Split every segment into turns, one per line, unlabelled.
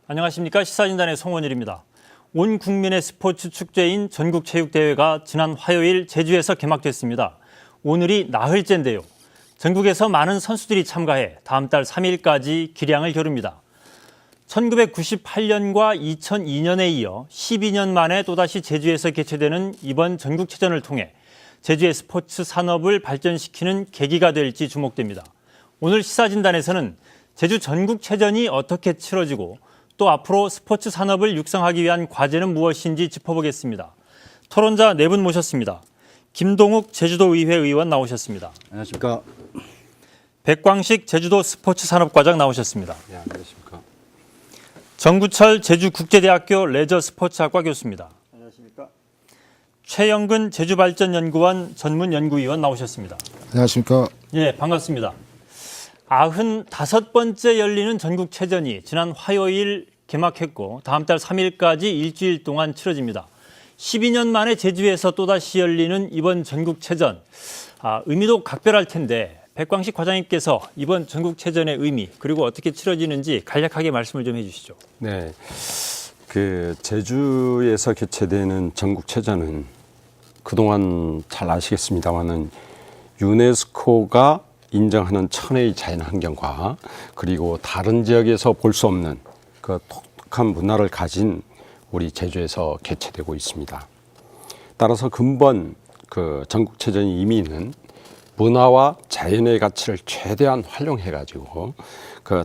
안녕하십니까. 시사진단의 송원일입니다. 온 국민의 스포츠 축제인 전국체육대회가 지난 화요일 제주에서 개막됐습니다. 오늘이 나흘째인데요. 전국에서 많은 선수들이 참가해 다음 달 3일까지 기량을 겨룹니다. 1998년과 2002년에 이어 12년 만에 또다시 제주에서 개최되는 이번 전국체전을 통해 제주의 스포츠 산업을 발전시키는 계기가 될지 주목됩니다. 오늘 시사진단에서는 제주 전국체전이 어떻게 치러지고 또 앞으로 스포츠 산업을 육성하기 위한 과제는 무엇인지 짚어보겠습니다. 토론자 4분 모셨습니다. 김동욱 제주도의회 의원 나오셨습니다.
안녕하십니까.
백광식 제주도 스포츠산업과장 나오셨습니다.
네, 안녕하십니까.
정구철 제주국제대학교 레저스포츠학과 교수입니다.
안녕하십니까.
최영근 제주발전연구원 전문연구위원 나오셨습니다.
안녕하십니까.
예, 반갑습니다. 95번째 열리는 전국체전이 지난 화요일 개막했고 다음 달 3일까지 일주일 동안 치러집니다. 12년 만에 제주에서 또다시 열리는 이번 전국체전, 의미도 각별할 텐데 백광식 과장님께서 이번 전국체전의 의미 그리고 어떻게 치러지는지 간략하게 말씀을 좀 해주시죠.
네, 제주에서 개최되는 전국체전은 그동안 잘 아시겠습니다만은 유네스코가 인정하는 천혜의 자연환경과 그리고 다른 지역에서 볼 수 없는 그 독특한 문화를 가진 우리 제주에서 개최되고 있습니다. 따라서 근본 전국체전의 의미는 문화와 자연의 가치를 최대한 활용해가지고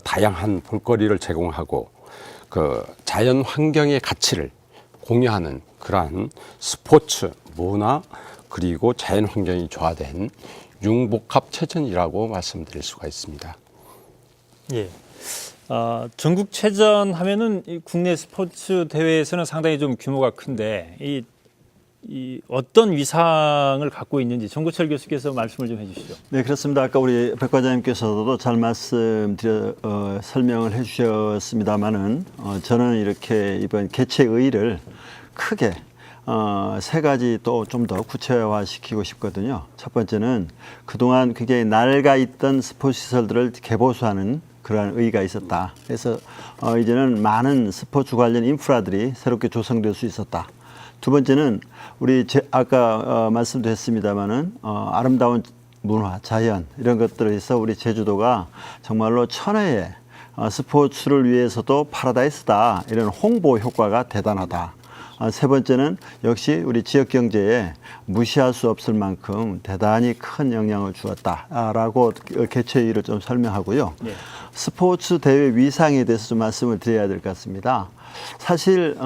다양한 볼거리를 제공하고 자연 환경의 가치를 공유하는 그러한 스포츠, 문화 그리고 자연 환경이 조화된 융복합체전이라고 말씀드릴 수가 있습니다.
예. 전국체전 하면은 국내 스포츠 대회에서는 상당히 좀 규모가 큰데 이 어떤 위상을 갖고 있는지 정구철 교수께서 말씀을 좀 해주시죠.
네, 그렇습니다. 아까 우리 백 과장님께서도 잘 설명을 해주셨습니다만은 저는 이렇게 이번 개최의의를 크게 세 가지 또 좀 더 구체화시키고 싶거든요. 첫 번째는 그동안 굉장히 낡아 있던 스포츠 시설들을 개보수하는 그러한 의의가 있었다. 그래서 이제는 많은 스포츠 관련 인프라들이 새롭게 조성될 수 있었다. 두 번째는 우리 아까 말씀도 했습니다마는 아름다운 문화, 자연 이런 것들에서 우리 제주도가 정말로 천혜의 스포츠를 위해서도 파라다이스다. 이런 홍보 효과가 대단하다. 세 번째는 역시 우리 지역 경제에 무시할 수 없을 만큼 대단히 큰 영향을 주었다라고 개최의의를 좀 설명하고요. 네. 스포츠 대회 위상에 대해서 좀 말씀을 드려야 될 것 같습니다. 사실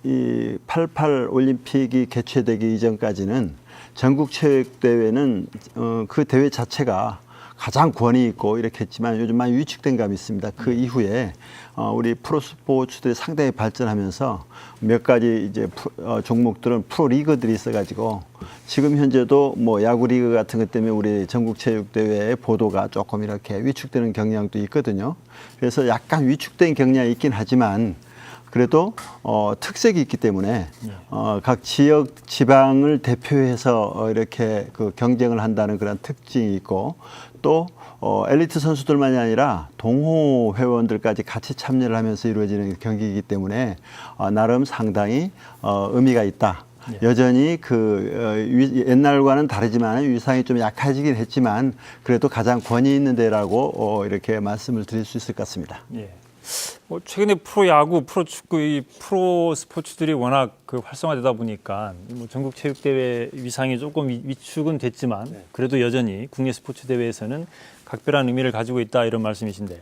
이 88 올림픽이 개최되기 이전까지는 전국체육대회는 그 대회 자체가 가장 권위 있고 이렇게 했지만 요즘 많이 위축된 감이 있습니다. 그 이후에 우리 프로스포츠들이 상당히 발전하면서 몇 가지 이제 종목들은 프로리그들이 있어가지고 지금 현재도 뭐 야구리그 같은 것 때문에 우리 전국체육대회의 보도가 조금 이렇게 위축되는 경향도 있거든요. 그래서 약간 위축된 경향이 있긴 하지만 그래도 특색이 있기 때문에 각 지역 지방을 대표해서 이렇게 경쟁을 한다는 그런 특징이 있고 또 엘리트 선수들만이 아니라 동호 회원들까지 같이 참여를 하면서 이루어지는 경기이기 때문에 나름 상당히 의미가 있다. 네. 여전히 옛날과는 다르지만 위상이 좀 약해지긴 했지만 그래도 가장 권위 있는 데라고 이렇게 말씀을 드릴 수 있을 것 같습니다.
예. 최근에 프로야구, 프로축구, 이 프로 스포츠들이 워낙 활성화되다 보니까 전국체육대회 위상이 조금 위축은 됐지만 그래도 여전히 국내 스포츠 대회에서는 각별한 의미를 가지고 있다 이런 말씀이신데,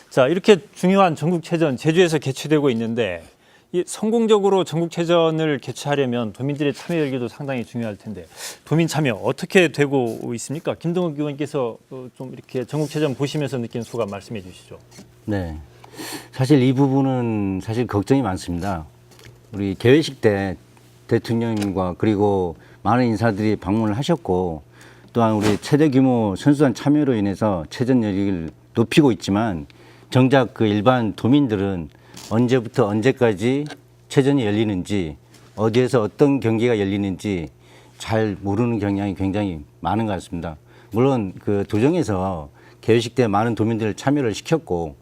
자 이렇게 중요한 전국체전 제주에서 개최되고 있는데 이 성공적으로 전국체전을 개최하려면 도민들의 참여 열기도 상당히 중요할 텐데 도민 참여 어떻게 되고 있습니까? 김동욱 의원께서 좀 이렇게 전국체전 보시면서 느낀 소감 말씀해 주시죠.
네. 사실 이 부분은 사실 걱정이 많습니다. 우리 개회식 때 대통령님과 그리고 많은 인사들이 방문을 하셨고 또한 우리 최대 규모 선수단 참여로 인해서 체전 열기를 높이고 있지만 정작 일반 도민들은 언제부터 언제까지 체전이 열리는지 어디에서 어떤 경기가 열리는지 잘 모르는 경향이 굉장히 많은 것 같습니다. 물론 도정에서 개회식 때 많은 도민들을 참여를 시켰고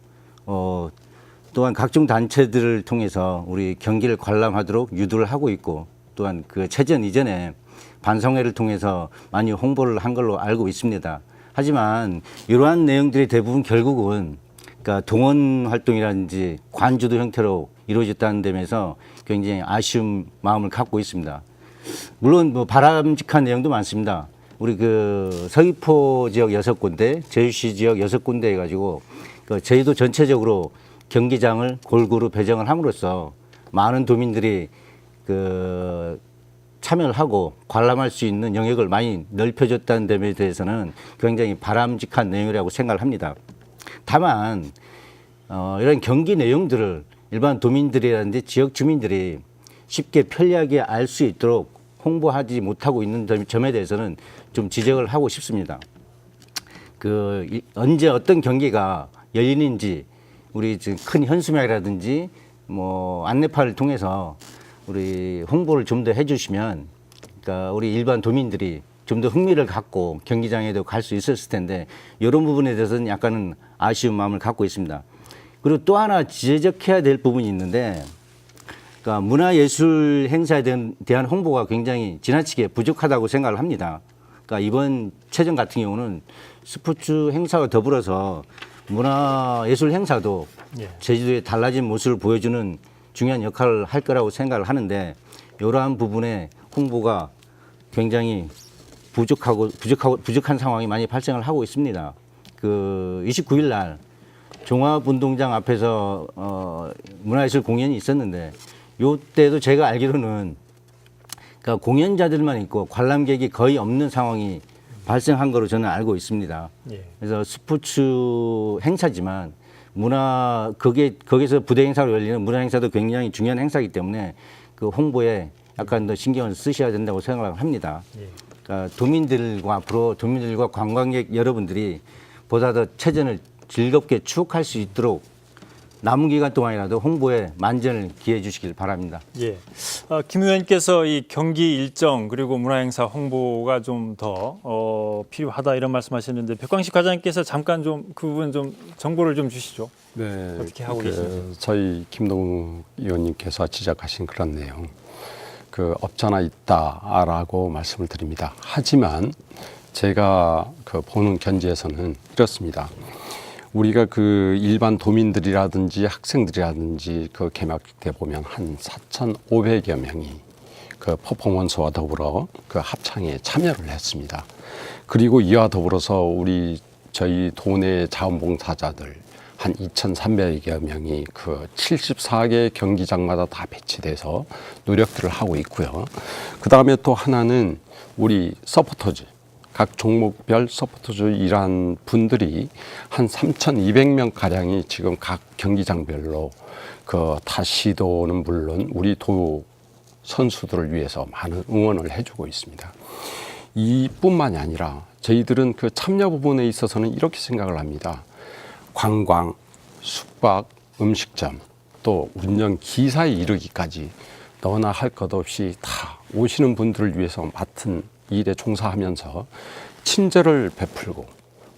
또한 각종 단체들을 통해서 우리 경기를 관람하도록 유도를 하고 있고, 또한 그 체전 이전에 반성회를 통해서 많이 홍보를 한 걸로 알고 있습니다. 하지만 이러한 내용들이 대부분 결국은 그러니까 동원 활동이라든지 관주도 형태로 이루어졌다는 점에서 굉장히 아쉬운 마음을 갖고 있습니다. 물론 뭐 바람직한 내용도 많습니다. 우리 그 서귀포 지역 6군데, 제주시 지역 6군데 해가지고 그 저희도 전체적으로 경기장을 골고루 배정을 함으로써 많은 도민들이 그 참여를 하고 관람할 수 있는 영역을 많이 넓혀줬다는 점에 대해서는 굉장히 바람직한 내용이라고 생각을 합니다. 다만 이런 경기 내용들을 일반 도민들이라든지 지역 주민들이 쉽게 편리하게 알 수 있도록 홍보하지 못하고 있는 점에 대해서는 좀 지적을 하고 싶습니다. 언제 어떤 경기가 열리는지 우리 지금 큰 현수막이라든지 뭐 안내판을 통해서 우리 홍보를 좀 더 해주시면, 그러니까 우리 일반 도민들이 좀 더 흥미를 갖고 경기장에도 갈 수 있었을 텐데 이런 부분에 대해서는 약간은 아쉬운 마음을 갖고 있습니다. 그리고 또 하나 지적해야 될 부분이 있는데, 그러니까 문화예술 행사에 대한 홍보가 굉장히 지나치게 부족하다고 생각을 합니다. 그러니까 이번 체전 같은 경우는 스포츠 행사와 더불어서 문화예술 행사도 제주도의 달라진 모습을 보여주는 중요한 역할을 할 거라고 생각을 하는데, 이러한 부분에 홍보가 굉장히 부족한 상황이 많이 발생을 하고 있습니다. 그 29일 날 종합운동장 앞에서 문화예술 공연이 있었는데, 요때도 제가 알기로는 그러니까 공연자들만 있고 관람객이 거의 없는 상황이 발생한 거로 저는 알고 있습니다. 그래서 스포츠 행사지만 거기서 부대 행사로 열리는 문화 행사도 굉장히 중요한 행사이기 때문에 그 홍보에 약간 더 신경을 쓰셔야 된다고 생각을 합니다. 그러니까 도민들과 관광객 여러분들이 보다 더 체전을 즐겁게 추억할 수 있도록 남은 기간 동안이라도 홍보에 만전을 기해 주시길 바랍니다.
예. 김 의원께서 이 경기 일정 그리고 문화행사 홍보가 좀 더 필요하다 이런 말씀하셨는데, 백광식 과장님께서 잠깐 좀 그 부분 좀 정보를 좀 주시죠.
네,
어떻게 하고 계신지.
저희 김동욱 의원님께서 지적하신 그런 내용, 없잖아 있다라고 말씀을 드립니다. 하지만 제가 보는 견지에서는 이렇습니다. 우리가 일반 도민들이라든지 학생들이라든지 개막 때 보면 한 4,500여 명이 퍼포먼스와 더불어 합창에 참여를 했습니다. 그리고 이와 더불어서 저희 도내 자원봉사자들 한 2,300여 명이 74개 경기장마다 다 배치돼서 노력들을 하고 있고요. 그 다음에 또 하나는 우리 서포터즈, 각 종목별 서포터즈 일한 분들이 한 3,200명 가량이 지금 각 경기장별로 타시도는 물론 우리 도 선수들을 위해서 많은 응원을 해주고 있습니다. 이뿐만이 아니라 저희들은 참여 부분에 있어서는 이렇게 생각을 합니다. 관광, 숙박, 음식점, 또 운영 기사에 이르기까지 너나 할 것 없이 다 오시는 분들을 위해서 맡은 일에 종사하면서 친절을 베풀고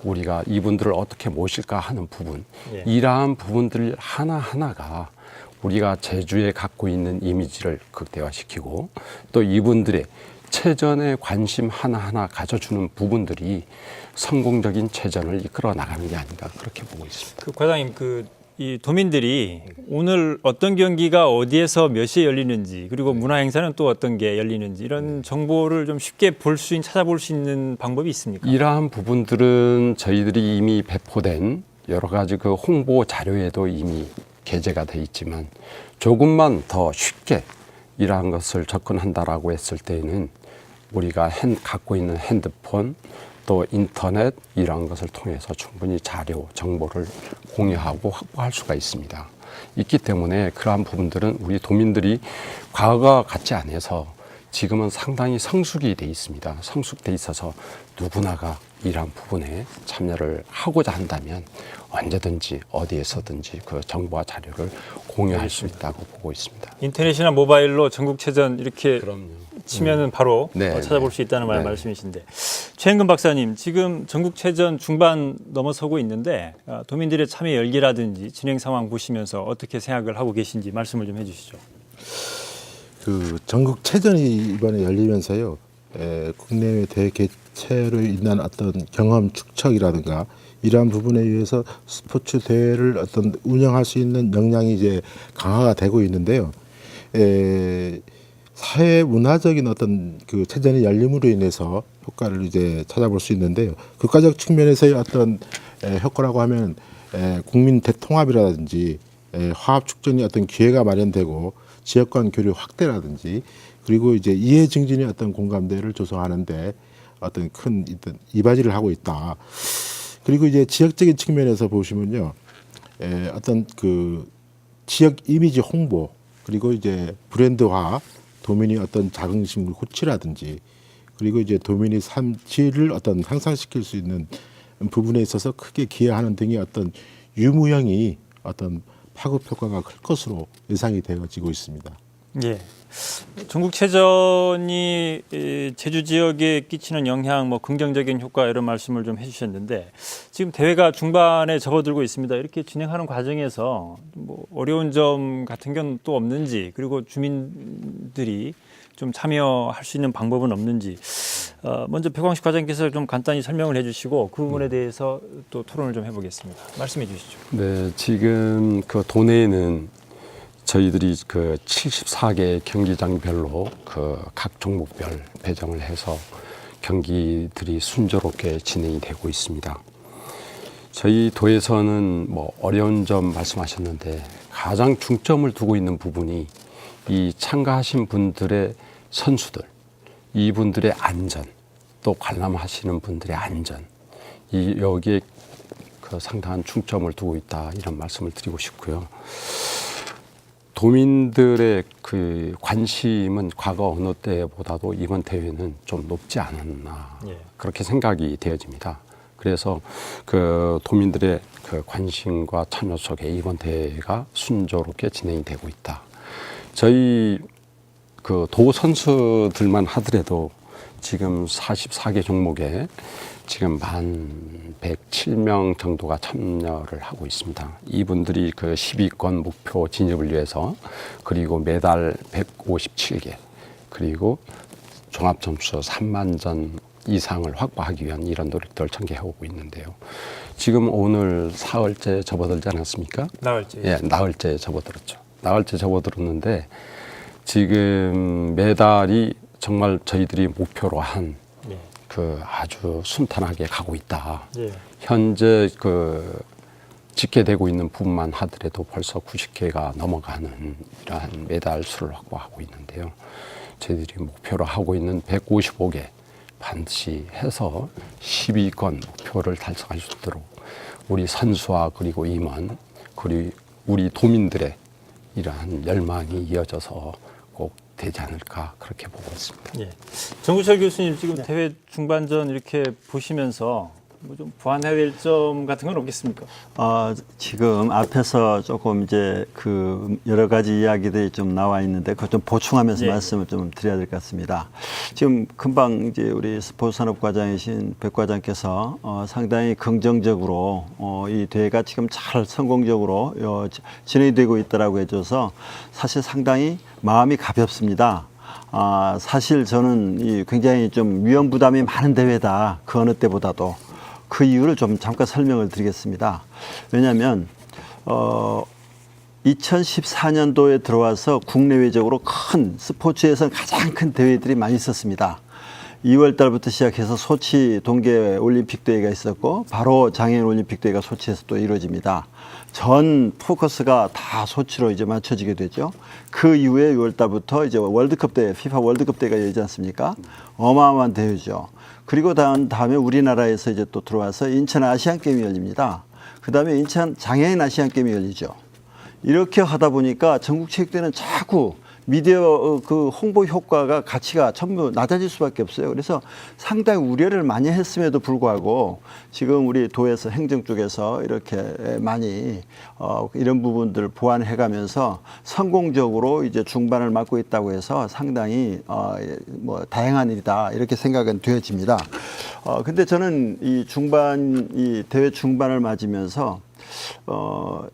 우리가 이분들을 어떻게 모실까 하는 부분, 이러한 부분들 하나하나가 우리가 제주에 갖고 있는 이미지를 극대화시키고 또 이분들의 체전에 관심 하나하나 가져주는 부분들이 성공적인 체전을 이끌어 나가는 게 아닌가 그렇게 보고 있습니다.
과장님, 이 도민들이 오늘 어떤 경기가 어디에서 몇 시에 열리는지, 그리고 문화 행사는 또 어떤 게 열리는지 이런 정보를 좀 쉽게 찾아볼 수 있는 방법이 있습니까?
이러한 부분들은 저희들이 이미 배포된 여러 가지 홍보 자료에도 이미 게재가 돼 있지만, 조금만 더 쉽게 이러한 것을 접근한다라고 했을 때에는 우리가 갖고 있는 핸드폰 또 인터넷 이러한 것을 통해서 충분히 자료, 정보를 공유하고 확보할 수가 있습니다. 있기 때문에 그러한 부분들은 우리 도민들이 과거와 같지 않아서 지금은 상당히 성숙이 돼 있습니다. 성숙돼 있어서 누구나가 이러한 부분에 참여를 하고자 한다면 언제든지 어디에서든지 정보와 자료를 공유할 수 있다고 보고 있습니다.
인터넷이나 모바일로 전국체전 이렇게
그럼요.
치면은 바로
네,
찾아볼 수 있다는
네.
말씀이신데 최현근 박사님 지금 전국체전 중반 넘어서고 있는데 도민들의 참여 열기라든지 진행 상황 보시면서 어떻게 생각을 하고 계신지 말씀을 좀 해주시죠.
그 전국 체전이 이번에 열리면서요, 국내외 대개최로 인한 어떤 경험 축적이라든가 이러한 부분에 의해서 스포츠 대회를 어떤 운영할 수 있는 역량이 이제 강화가 되고 있는데요. 사회 문화적인 어떤 그 체전이 열림으로 인해서 효과를 이제 찾아볼 수 있는데요. 국가적 측면에서의 어떤 효과라고 하면 국민 대통합이라든지 화합 축전이 어떤 기회가 마련되고 지역 간 교류 확대라든지 그리고 이제 이해 증진의 어떤 공감대를 조성하는데 어떤 큰 이바지를 하고 있다. 그리고 이제 지역적인 측면에서 보시면요, 어떤 그 지역 이미지 홍보 그리고 이제 브랜드화, 도민이 어떤 자긍심을 고취라든지 그리고 이제 도민의 삶 질을 어떤 향상시킬 수 있는 부분에 있어서 크게 기여하는 등의 어떤 유무형이 어떤 파급 효과가 클 것으로 예상이 되어지고 있습니다.
예. 전국체전이 제주 지역에 끼치는 영향, 뭐 긍정적인 효과 이런 말씀을 좀 해주셨는데 지금 대회가 중반에 접어들고 있습니다. 이렇게 진행하는 과정에서 뭐 어려운 점 같은 건 또 없는지 그리고 주민들이 좀 참여할 수 있는 방법은 없는지 먼저 백광식 과장께서 좀 간단히 설명을 해주시고 그 부분에 대해서 또 토론을 좀 해보겠습니다. 말씀해 주시죠.
네, 지금 그 도내에는 저희들이 그 74개 경기장별로 그 각 종목별 배정을 해서 경기들이 순조롭게 진행이 되고 있습니다. 저희 도에서는 뭐 어려운 점 말씀하셨는데 가장 중점을 두고 있는 부분이 이 참가하신 분들의 선수들, 이분들의 안전, 또 관람하시는 분들의 안전, 여기에 그 상당한 중점을 두고 있다 이런 말씀을 드리고 싶고요. 도민들의 그 관심은 과거 어느 때보다도 이번 대회는 좀 높지 않았나 그렇게 생각이 되어집니다. 그래서 그 도민들의 그 관심과 참여 속에 이번 대회가 순조롭게 진행이 되고 있다. 저희 그 도 선수들만 하더라도 지금 44개 종목에 지금 1,107명 정도가 참여를 하고 있습니다. 이분들이 그 10위권 목표 진입을 위해서 그리고 메달 157개 그리고 종합점수 3만 점 이상을 확보하기 위한 이런 노력들을 전개해오고 있는데요. 지금 오늘 사흘째 접어들지 않았습니까?
나흘째.
예, 나흘째 접어들었죠. 나흘째 접어들었는데 지금 메달이 정말 저희들이 목표로 한 그 아주 순탄하게 가고 있다. 현재 그 집계되고 있는 부분만 하더라도 벌써 90개가 넘어가는 이러한 메달 수를 확보하고 있는데요. 저희들이 목표로 하고 있는 155개 반드시 해서 10위권 목표를 달성할 수 있도록 우리 선수와 그리고 임원 그리고 우리 도민들의 이러한 열망이 이어져서 꼭 되지 않을까 그렇게 보고 있습니다.
예. 정구철 교수님 지금 대회 중반전 이렇게 보시면서 뭐 좀 보완해야 될 점 같은 건 없겠습니까?
지금 앞에서 조금 이제 그 여러 가지 이야기들이 좀 나와 있는데 그걸 좀 보충하면서 말씀을 좀 드려야 될 것 같습니다. 지금 금방 이제 우리 스포츠산업과장이신 백 과장께서 상당히 긍정적으로 이 대회가 지금 잘 성공적으로 진행되고 있다라고 해줘서 사실 상당히 마음이 가볍습니다. 사실 저는 굉장히 좀 위험 부담이 많은 대회다. 그 어느 때보다도. 그 이유를 좀 잠깐 설명을 드리겠습니다. 왜냐하면 2014년도에 들어와서 국내외적으로 큰 스포츠에서는 가장 큰 대회들이 많이 있었습니다. 2월 달부터 시작해서 소치 동계 올림픽 대회가 있었고 바로 장애인 올림픽 대회가 소치에서 또 이루어집니다. 전 포커스가 다 소치로 이제 맞춰지게 되죠. 그 이후에 6월 달부터 이제 월드컵 대회, 피파 월드컵 대회가 열리지 않습니까? 어마어마한 대회죠. 그리고 다음에 우리나라에서 이제 또 들어와서 인천 아시안 게임이 열립니다. 그 다음에 인천 장애인 아시안 게임이 열리죠. 이렇게 하다 보니까 전국체육대회는 자꾸 미디어 그 홍보 효과가 가치가 전부 낮아질 수밖에 없어요. 그래서 상당히 우려를 많이 했음에도 불구하고 지금 우리 도에서 행정 쪽에서 이렇게 많이 이런 부분들을 보완해가면서 성공적으로 이제 중반을 맞고 있다고 해서 상당히 뭐 다행한 일이다 이렇게 생각은 되어집니다. 근데 저는 이 중반 이 대회 중반을 맞으면서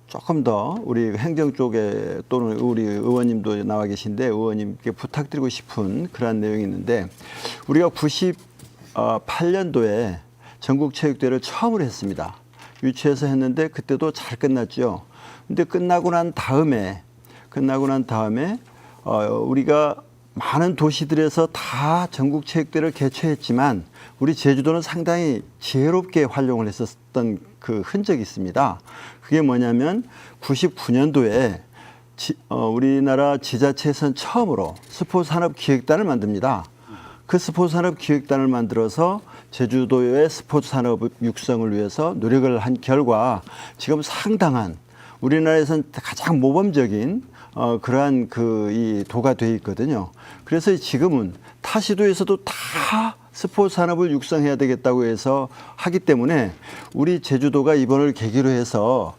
조금 더 우리 행정 쪽에 또는 우리 의원님도 나와 계신데 의원님께 부탁드리고 싶은 그러한 내용이 있는데 우리가 98년도에 전국체육대회를 처음으로 했습니다. 유치해서 했는데 그때도 잘 끝났죠. 근데 끝나고 난 다음에 우리가 많은 도시들에서 다 전국체육대회를 개최했지만 우리 제주도는 상당히 지혜롭게 활용을 했었던 그 흔적이 있습니다. 그게 뭐냐면 99년도에 우리나라 지자체에서는 처음으로 스포츠산업기획단을 만듭니다. 그 스포츠산업기획단을 만들어서 제주도의 스포츠산업 육성을 위해서 노력을 한 결과 지금 상당한 우리나라에서는 가장 모범적인 그러한 이 도가 되어 있거든요. 그래서 지금은 타 시도에서도 다 스포츠 산업을 육성해야 되겠다고 해서 하기 때문에 우리 제주도가 이번을 계기로 해서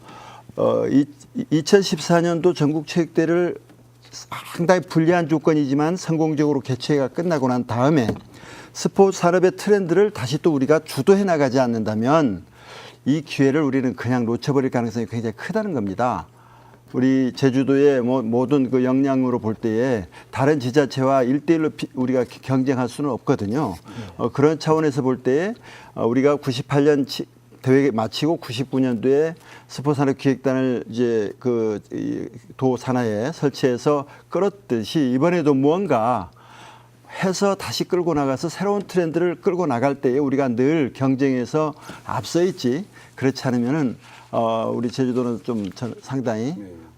2014년도 전국체육대회를 상당히 불리한 조건이지만 성공적으로 개최가 끝나고 난 다음에 스포츠 산업의 트렌드를 다시 또 우리가 주도해 나가지 않는다면 이 기회를 우리는 그냥 놓쳐버릴 가능성이 굉장히 크다는 겁니다. 우리 제주도의 모든 그 역량으로 볼 때에 다른 지자체와 1대1로 우리가 경쟁할 수는 없거든요. 그런 차원에서 볼 때에 우리가 98년 대회 마치고 99년도에 스포츠산업기획단을 이제 그 도 산하에 설치해서 끌었듯이 이번에도 무언가 해서 다시 끌고 나가서 새로운 트렌드를 끌고 나갈 때에 우리가 늘 경쟁에서 앞서 있지. 그렇지 않으면은 우리 제주도는 좀 상당히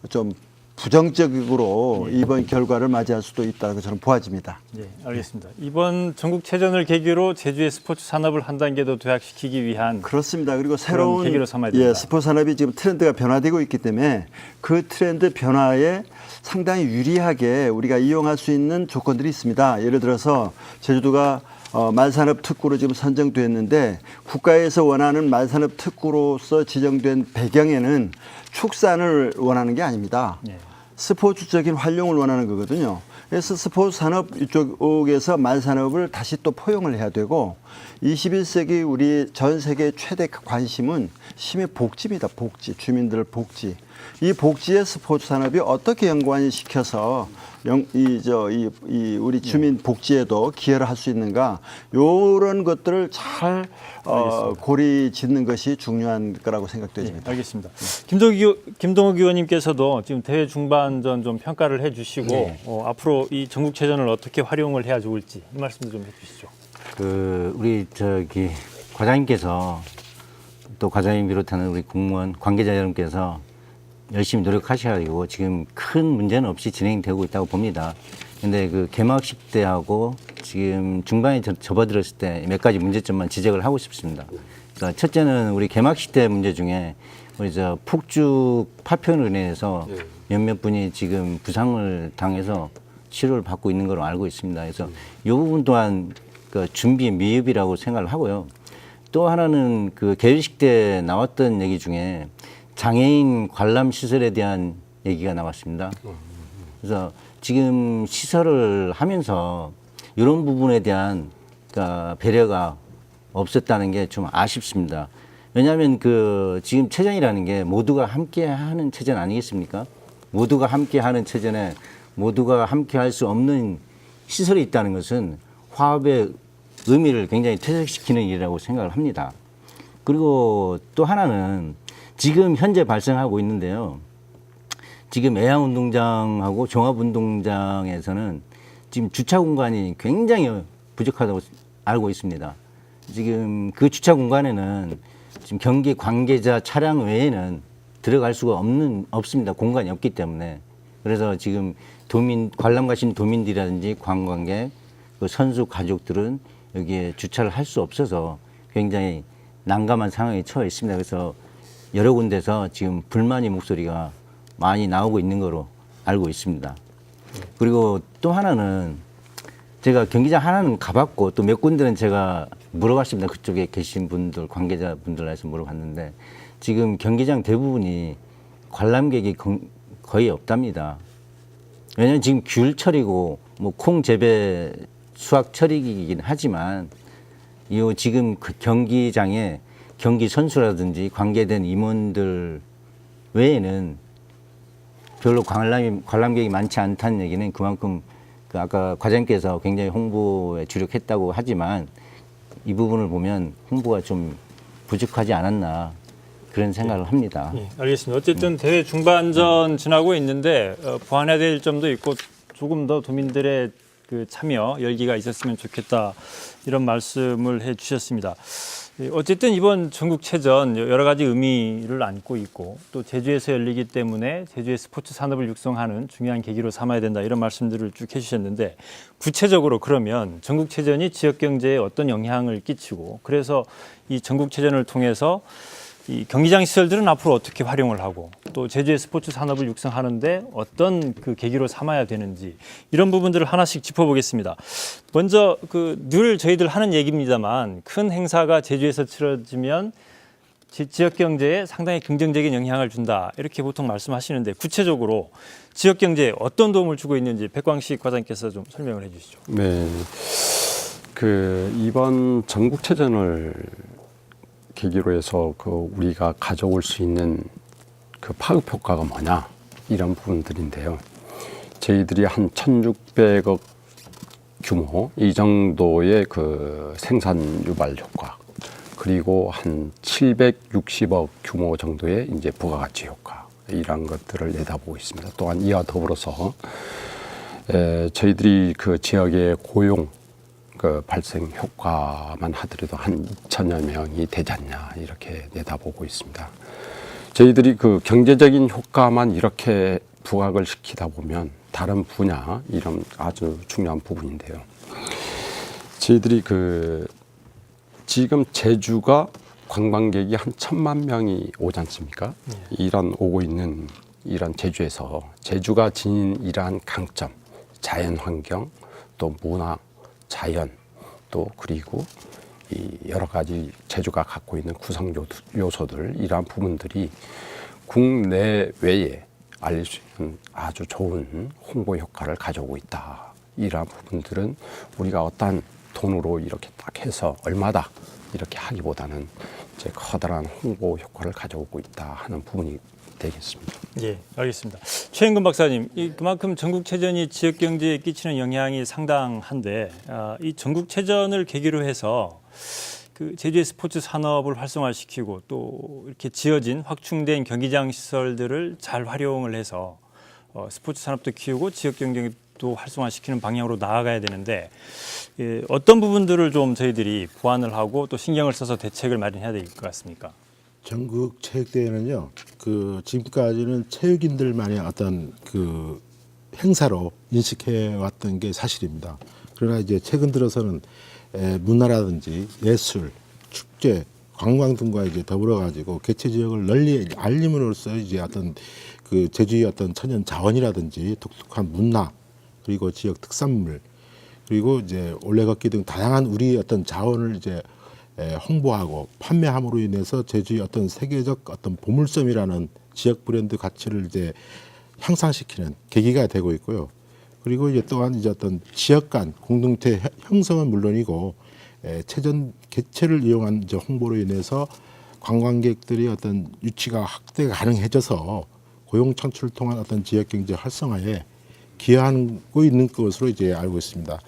좀 부정적으로 이번 결과를 맞이할 수도 있다고 저는 보아집니다.
네, 알겠습니다. 이번 전국체전을 계기로 제주의 스포츠 산업을 한 단계 더 도약시키기 위한
그렇습니다. 그리고 새로운
계기로 삼아야 됩니다.
스포츠 산업이 지금 트렌드가 변화되고 있기 때문에 그 트렌드 변화에 상당히 유리하게 우리가 이용할 수 있는 조건들이 있습니다. 예를 들어서 제주도가 말산업 특구로 지금 선정됐는데 국가에서 원하는 말산업 특구로서 지정된 배경에는 축산을 원하는 게 아닙니다.
네.
스포츠적인 활용을 원하는 거거든요. 그래서 스포츠 산업 이쪽에서 말산업을 다시 또 포용을 해야 되고 21세기 우리 전 세계 최대 관심은 시민 복지입니다. 복지, 주민들 복지. 이 복지에 스포츠 산업이 어떻게 연관이 시켜서 우리 주민 복지에도 기여를 할 수 있는가 이런 것들을 잘 고리 짓는 것이 중요한 거라고 생각되집니다.
네, 알겠습니다. 김동욱 의원님께서도 지금 대회 중반전 좀 평가를 해주시고
네.
앞으로 이 전국체전을 어떻게 활용을 해야 좋을지 이 말씀도 좀 해주시죠.
우리 과장님께서 또 과장님 비롯하는 우리 공무원 관계자 여러분께서 열심히 노력하셔가지고 지금 큰 문제는 없이 진행되고 있다고 봅니다. 근데 그 개막식 때하고 지금 중반에 접어들었을 때 몇 가지 문제점만 지적을 하고 싶습니다. 그러니까 첫째는 우리 개막식 때 문제 중에 우리 폭죽 파편으로 인해서 몇몇 분이 지금 부상을 당해서 치료를 받고 있는 걸로 알고 있습니다. 그래서 이 부분 또한 그 준비의 미흡이라고 생각을 하고요. 또 하나는 그 개회식 때 나왔던 얘기 중에 장애인 관람 시설에 대한 얘기가 나왔습니다. 그래서 지금 시설을 하면서 이런 부분에 대한 그러니까 배려가 없었다는 게 좀 아쉽습니다. 왜냐하면 지금 체전이라는 게 모두가 함께 하는 체전 아니겠습니까? 모두가 함께 하는 체전에 모두가 함께 할 수 없는 시설이 있다는 것은 화합의 의미를 굉장히 퇴색시키는 일이라고 생각을 합니다. 그리고 또 하나는 지금 현재 발생하고 있는데요. 지금 애양운동장하고 종합운동장에서는 지금 주차 공간이 굉장히 부족하다고 알고 있습니다. 지금 그 주차 공간에는 지금 경기 관계자 차량 외에는 들어갈 수가 없습니다. 공간이 없기 때문에. 그래서 지금 관람 가신 도민들이라든지 관광객, 그 선수 가족들은 여기에 주차를 할 수 없어서 굉장히 난감한 상황에 처해 있습니다. 그래서 여러 군데서 지금 불만의 목소리가 많이 나오고 있는 거로 알고 있습니다. 그리고 또 하나는 제가 경기장 하나는 가봤고 또 몇 군데는 제가 물어봤습니다. 그쪽에 계신 분들, 관계자분들한테 물어봤는데 지금 경기장 대부분이 관람객이 거의 없답니다. 왜냐하면 지금 귤철이고 뭐 콩 재배 수확철이긴 하지만 이 지금 그 경기장에 경기 선수라든지 관계된 임원들 외에는 별로 관람객이 많지 않다는 얘기는 그만큼 그 아까 과장님께서 굉장히 홍보에 주력했다고 하지만 이 부분을 보면 홍보가 좀 부족하지 않았나 그런 생각을 합니다.
예, 알겠습니다. 어쨌든 대회 중반전 지나고 있는데 보완해야 될 점도 있고 조금 더 도민들의 그 참여 열기가 있었으면 좋겠다 이런 말씀을 해주셨습니다. 어쨌든 이번 전국체전 여러 가지 의미를 안고 있고 또 제주에서 열리기 때문에 제주의 스포츠 산업을 육성하는 중요한 계기로 삼아야 된다 이런 말씀들을 쭉 해주셨는데 구체적으로 그러면 전국체전이 지역 경제에 어떤 영향을 끼치고 그래서 이 전국체전을 통해서 이 경기장 시설들은 앞으로 어떻게 활용을 하고 또 제주의 스포츠 산업을 육성하는데 어떤 그 계기로 삼아야 되는지 이런 부분들을 하나씩 짚어보겠습니다. 먼저 늘 저희들 하는 얘기입니다만 큰 행사가 제주에서 치러지면 지역 경제에 상당히 긍정적인 영향을 준다 이렇게 보통 말씀하시는데 구체적으로 지역 경제에 어떤 도움을 주고 있는지 백광식 과장님께서 좀 설명을 해주시죠.
네, 이번 전국체전을 계기로 해서 우리가 가져올 수 있는 파급 효과가 뭐냐 이런 부분들인데요. 저희들이 한 1,600억 규모 이 정도의 생산 유발 효과 그리고 한 760억 규모 정도의 이제 부가가치 효과 이런 것들을 내다보고 있습니다. 또한 이와 더불어서 저희들이 지역의 고용 발생 효과만 하더라도 한 2천여 명이 되지 않냐 이렇게 내다보고 있습니다. 저희들이 경제적인 효과만 이렇게 부각을 시키다 보면 다른 분야 이런 아주 중요한 부분인데요. 저희들이 지금 제주가 관광객이 한 1,000만 명이 오지 않습니까? 오고 있는 이런 제주에서 제주가 지닌 이러한 강점, 자연환경 또 문화 자연 또 그리고 이 여러 가지 제주가 갖고 있는 구성 요소들 이러한 부분들이 국내외에 알릴 수 있는 아주 좋은 홍보 효과를 가져오고 있다. 이러한 부분들은 우리가 어떠한 돈으로 이렇게 딱 해서 얼마다 이렇게 하기보다는 이제 커다란 홍보 효과를 가져오고 있다 하는 부분이 되겠습니다.
예, 알겠습니다. 최인근 박사님, 그만큼 전국체전이 지역 경제에 끼치는 영향이 상당한데 이 전국체전을 계기로 해서 제주의 스포츠 산업을 활성화시키고 또 이렇게 지어진 확충된 경기장 시설들을 잘 활용을 해서 스포츠 산업도 키우고 지역 경제도 활성화시키는 방향으로 나아가야 되는데 어떤 부분들을 좀 저희들이 보완을 하고 또 신경을 써서 대책을 마련해야 될 것 같습니까?
전국 체육대회는요, 지금까지는 체육인들만의 어떤 행사로 인식해 왔던 게 사실입니다. 그러나 이제 최근 들어서는 문화라든지 예술, 축제, 관광 등과 이제 더불어 가지고 개최 지역을 널리 알림으로써 이제 어떤 제주의 어떤 천연 자원이라든지 독특한 문화 그리고 지역 특산물 그리고 이제 올레걷기 등 다양한 우리 어떤 자원을 이제 홍보하고 판매함으로 인해서 제주의 어떤 세계적 어떤 보물섬이라는 지역 브랜드 가치를 이제 향상시키는 계기가 되고 있고요. 그리고 이제 또한 이제 어떤 지역 간 공동체 형성은 물론이고 체전 개최를 이용한 이제 홍보로 인해서 관광객들이 어떤 유치가 확대 가능해져서 고용 창출을 통한 어떤 지역 경제 활성화에 기여하고 있는 것으로 이제 알고 있습니다.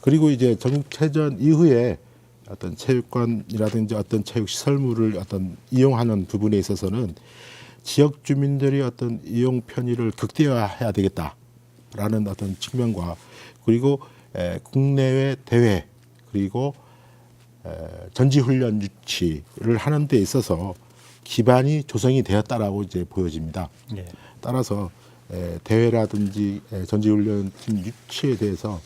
그리고 이제 전국체전 이후에 어떤 체육관이라든지 어떤 체육 시설물을 어떤 이용하는 부분에 있어서는 지역 주민들이 어떤 이용 편의를 극대화해야 되겠다라는 어떤 측면과 그리고 국내외 대회 그리고 전지훈련 유치를 하는 데 있어서 기반이 조성이 되었다라고 이제 보여집니다.
예.
따라서 대회라든지 전지훈련 유치에 대해서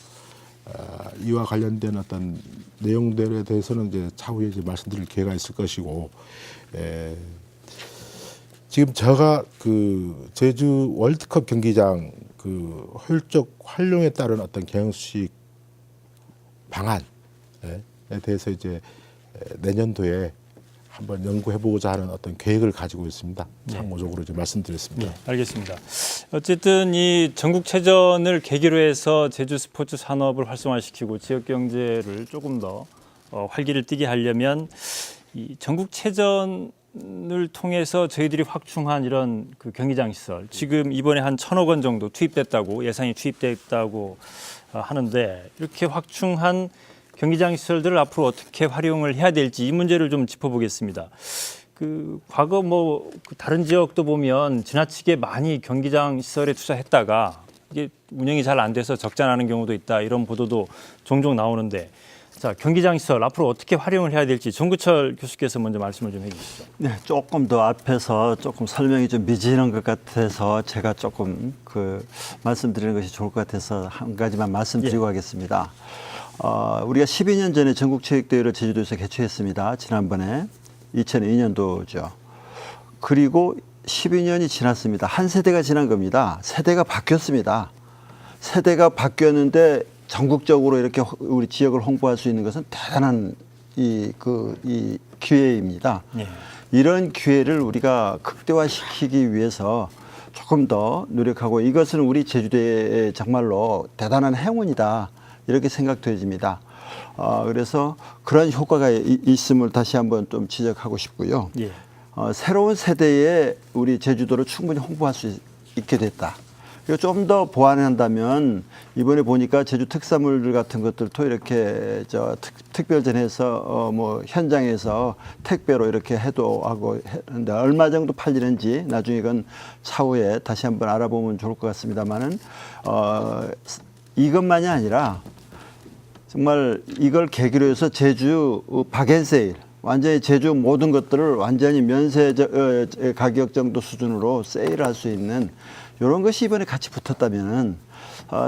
이와 관련된 어떤 내용들에 대해서는 이제 차후에 이제 말씀드릴 기회가 있을 것이고, 지금 제가 제주 월드컵 경기장 그 효율적 활용에 따른 어떤 경영수직 방안에 대해서 이제 내년도에 한번 연구해보고자 하는 어떤 계획을 가지고 있습니다. 참고적으로 이제 말씀드렸습니다.
알겠습니다. 어쨌든 이 전국체전을 계기로 해서 제주 스포츠 산업을 활성화시키고 지역 경제를 조금 더 활기를 띠게 하려면 이 전국체전을 통해서 저희들이 확충한 이런 그 경기장 시설, 지금 이번에 한 1,000억 원 정도 투입됐다고 예산이 투입됐다고 하는데, 이렇게 확충한 경기장 시설들을 앞으로 어떻게 활용을 해야 될지 이 문제를 좀 짚어보겠습니다. 그 과거 그 다른 지역도 보면 지나치게 많이 경기장 시설에 투자했다가 이게 운영이 잘 안 돼서 적자 나는 경우도 있다, 이런 보도도 종종 나오는데, 자, 경기장 시설 앞으로 어떻게 활용을 해야 될지 정구철 교수께서 먼저 말씀을 좀 해주시죠.
네, 조금 더 앞에서 조금 설명이 좀 미진한 것 같아서 제가 조금 그 말씀드리는 것이 좋을 것 같아서 한 가지만 말씀드리고 하겠습니다. 우리가 12년 전에 전국체육대회를 제주도에서 개최했습니다. 지난번에 2002년도죠. 그리고 12년이 지났습니다. 한 세대가 지난 겁니다. 세대가 바뀌었습니다. 세대가 바뀌었는데 전국적으로 이렇게 우리 지역을 홍보할 수 있는 것은 대단한 이 기회입니다.
예.
이런 기회를 우리가 극대화시키기 위해서 조금 더 노력하고, 이것은 우리 제주도의 정말로 대단한 행운이다, 이렇게 생각되어집니다. 그래서 그런 효과가 있음을 다시 한번 좀 지적하고 싶고요.
예.
새로운 세대에 우리 제주도를 충분히 홍보할 수 있게 됐다. 그리고 좀 더 보완한다면, 이번에 보니까 제주 특산물들 같은 것들도 이렇게 특별전에서 현장에서 택배로 이렇게 해도 하고 했는데, 얼마 정도 팔리는지 나중에 이건 차후에 다시 한번 알아보면 좋을 것 같습니다만은, 이것만이 아니라 정말 이걸 계기로 해서 제주 박앤세일, 완전히 제주 모든 것들을 완전히 면세 가격 정도 수준으로 세일을 할 수 있는 이런 것이 이번에 같이 붙었다면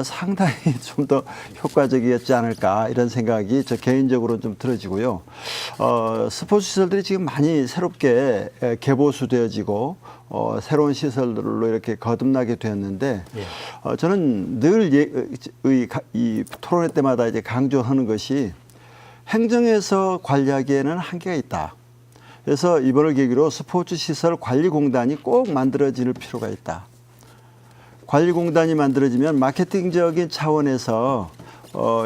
상당히 좀 더 효과적이었지 않을까, 이런 생각이 저 개인적으로 좀 들어지고요. 스포츠 시설들이 지금 많이 새롭게 개보수되어지고 새로운 시설들로 이렇게 거듭나게 되었는데, 저는 늘 이 토론회 때마다 이제 강조하는 것이, 행정에서 관리하기에는 한계가 있다. 그래서 이번을 계기로 스포츠 시설 관리공단이 꼭 만들어질 필요가 있다. 관리공단이 만들어지면 마케팅적인 차원에서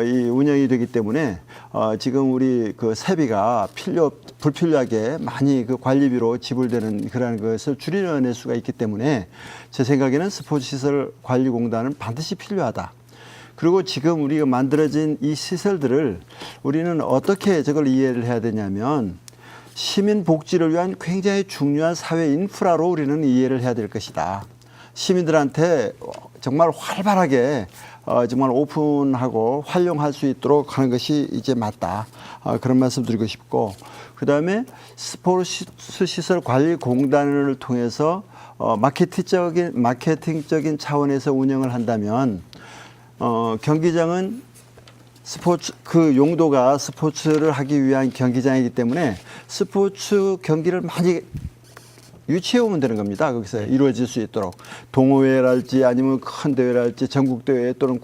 이 운영이 되기 때문에 지금 우리 그 세비가 불필요하게 많이 그 관리비로 지불되는 그런 것을 줄여낼 수가 있기 때문에, 제 생각에는 스포츠 시설 관리공단은 반드시 필요하다. 그리고 지금 우리가 만들어진 이 시설들을 우리는 어떻게 저걸 이해를 해야 되냐면, 시민 복지를 위한 굉장히 중요한 사회 인프라로 우리는 이해를 해야 될 것이다. 시민들한테 정말 활발하게 정말 오픈하고 활용할 수 있도록 하는 것이 이제 맞다. 그런 말씀 드리고 싶고, 그다음에 스포츠 시설 관리 공단을 통해서 마케팅적인 차원에서 운영을 한다면, 경기장은 스포츠 그 용도가 스포츠를 하기 위한 경기장이기 때문에 스포츠 경기를 많이 유치해 오면 되는 겁니다. 거기서 이루어질 수 있도록 동호회랄지 아니면 큰 대회랄지 전국 대회 또는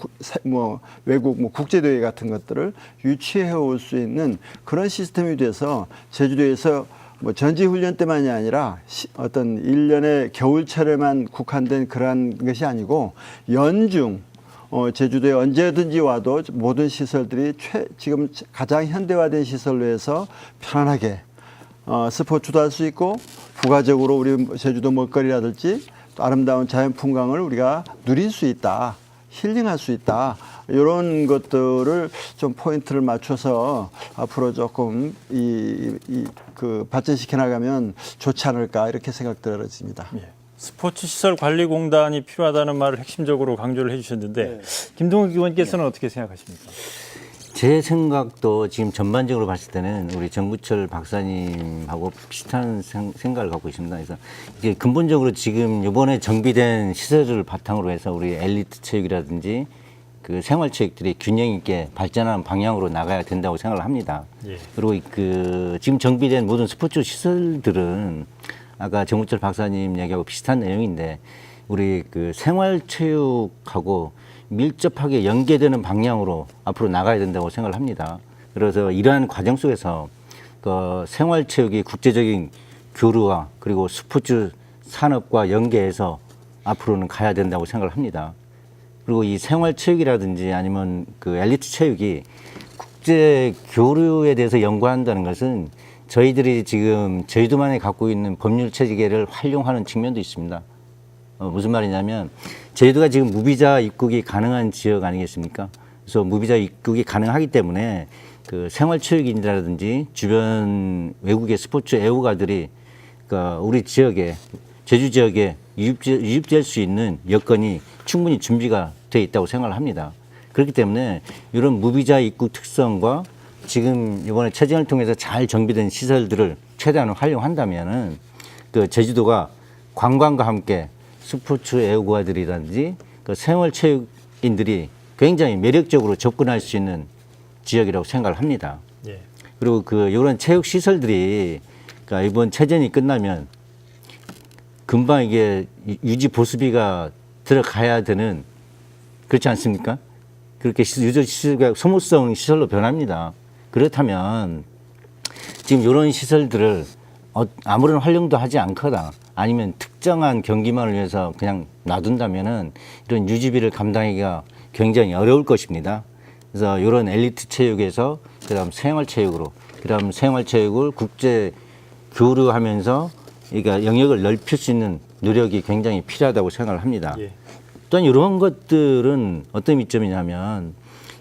외국 국제 대회 같은 것들을 유치해 올 수 있는 그런 시스템이 돼서, 제주도에서 전지 훈련 때만이 아니라 어떤 일년의 겨울철에만 국한된 그러한 것이 아니고, 연중 제주도에 언제든지 와도 모든 시설들이 지금 가장 현대화된 시설로 해서 편안하게 스포츠도 할 수 있고, 부가적으로 우리 제주도 먹거리라든지 또 아름다운 자연 풍광을 우리가 누릴 수 있다, 힐링할 수 있다, 이런 것들을 좀 포인트를 맞춰서 앞으로 조금 그 발전시켜 나가면 좋지 않을까, 이렇게 생각들어집니다.
예. 스포츠 시설 관리 공단이 필요하다는 말을 핵심적으로 강조를 해주셨는데, 김동욱 의원께서는 어떻게 생각하십니까?
제 생각도 지금 전반적으로 봤을 때는 우리 정구철 박사님하고 비슷한 생각을 갖고 있습니다. 그래서 이게 근본적으로 지금 이번에 정비된 시설을 바탕으로 해서 우리 엘리트 체육이라든지 그 생활체육들이 균형 있게 발전하는 방향으로 나가야 된다고 생각을 합니다.
예.
그리고 그 지금 정비된 모든 스포츠 시설들은 아까 정구철 박사님 얘기하고 비슷한 내용인데, 우리 그 생활체육하고 밀접하게 연계되는 방향으로 앞으로 나가야 된다고 생각을 합니다. 그래서 이러한 과정 속에서 그 생활체육이 국제적인 교류와 그리고 스포츠 산업과 연계해서 앞으로는 가야 된다고 생각을 합니다. 그리고 이 생활체육이라든지 아니면 그 엘리트 체육이 국제 교류에 대해서 연구한다는 것은 저희들이 지금 저희도만이 갖고 있는 법률 체계를 활용하는 측면도 있습니다. 무슨 말이냐면 저희도가 지금 무비자 입국이 가능한 지역 아니겠습니까? 그래서 무비자 입국이 가능하기 때문에 그 생활체육인이라든지 주변 외국의 스포츠 애호가들이 그러니까 우리 지역에 제주 지역에 유입될 수 있는 여건이 충분히 준비가 돼 있다고 생각을 합니다. 그렇기 때문에 이런 무비자 입국 특성과 지금 이번에 체증을 통해서 잘 정비된 시설들을 최대한 활용한다면은 그 제주도가 관광과 함께 스포츠 애호가들이라든지 그 생활체육인들이 굉장히 매력적으로 접근할 수 있는 지역이라고 생각을 합니다.
예.
그리고 그 이런 체육 시설들이 그러니까 이번 체전이 끝나면 금방 이게 유지 보수비가 들어가야 되는 그렇지 않습니까? 그렇게 유지 시설가 소모성 시설로 변합니다. 그렇다면 지금 이런 시설들을 아무런 활용도 하지 않거나 아니면 특정한 경기만을 위해서 그냥 놔둔다면은 이런 유지비를 감당하기가 굉장히 어려울 것입니다. 그래서 이런 엘리트 체육에서 그다음 생활체육으로 그다음 생활체육을 국제 교류하면서 그러니까 영역을 넓힐 수 있는 노력이 굉장히 필요하다고 생각을 합니다.
예.
또한 이런 것들은 어떤 이점이냐면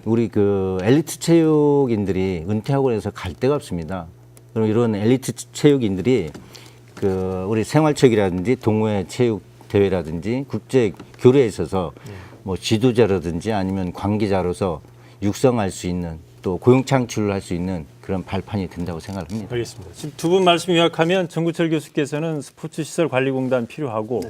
우리 그 엘리트 체육인들이 은퇴하고 해서 갈 데가 없습니다. 그럼 이런 엘리트 체육인들이 그 우리 생활체육이라든지 동호회 체육 대회라든지 국제 교류에 있어서 뭐 지도자라든지 아니면 관계자로서 육성할 수 있는 또 고용 창출을 할 수 있는 그런 발판이 된다고 생각합니다.
알겠습니다. 지금 두 분 말씀 요약하면 정구철 교수께서는 스포츠시설관리공단 필요하고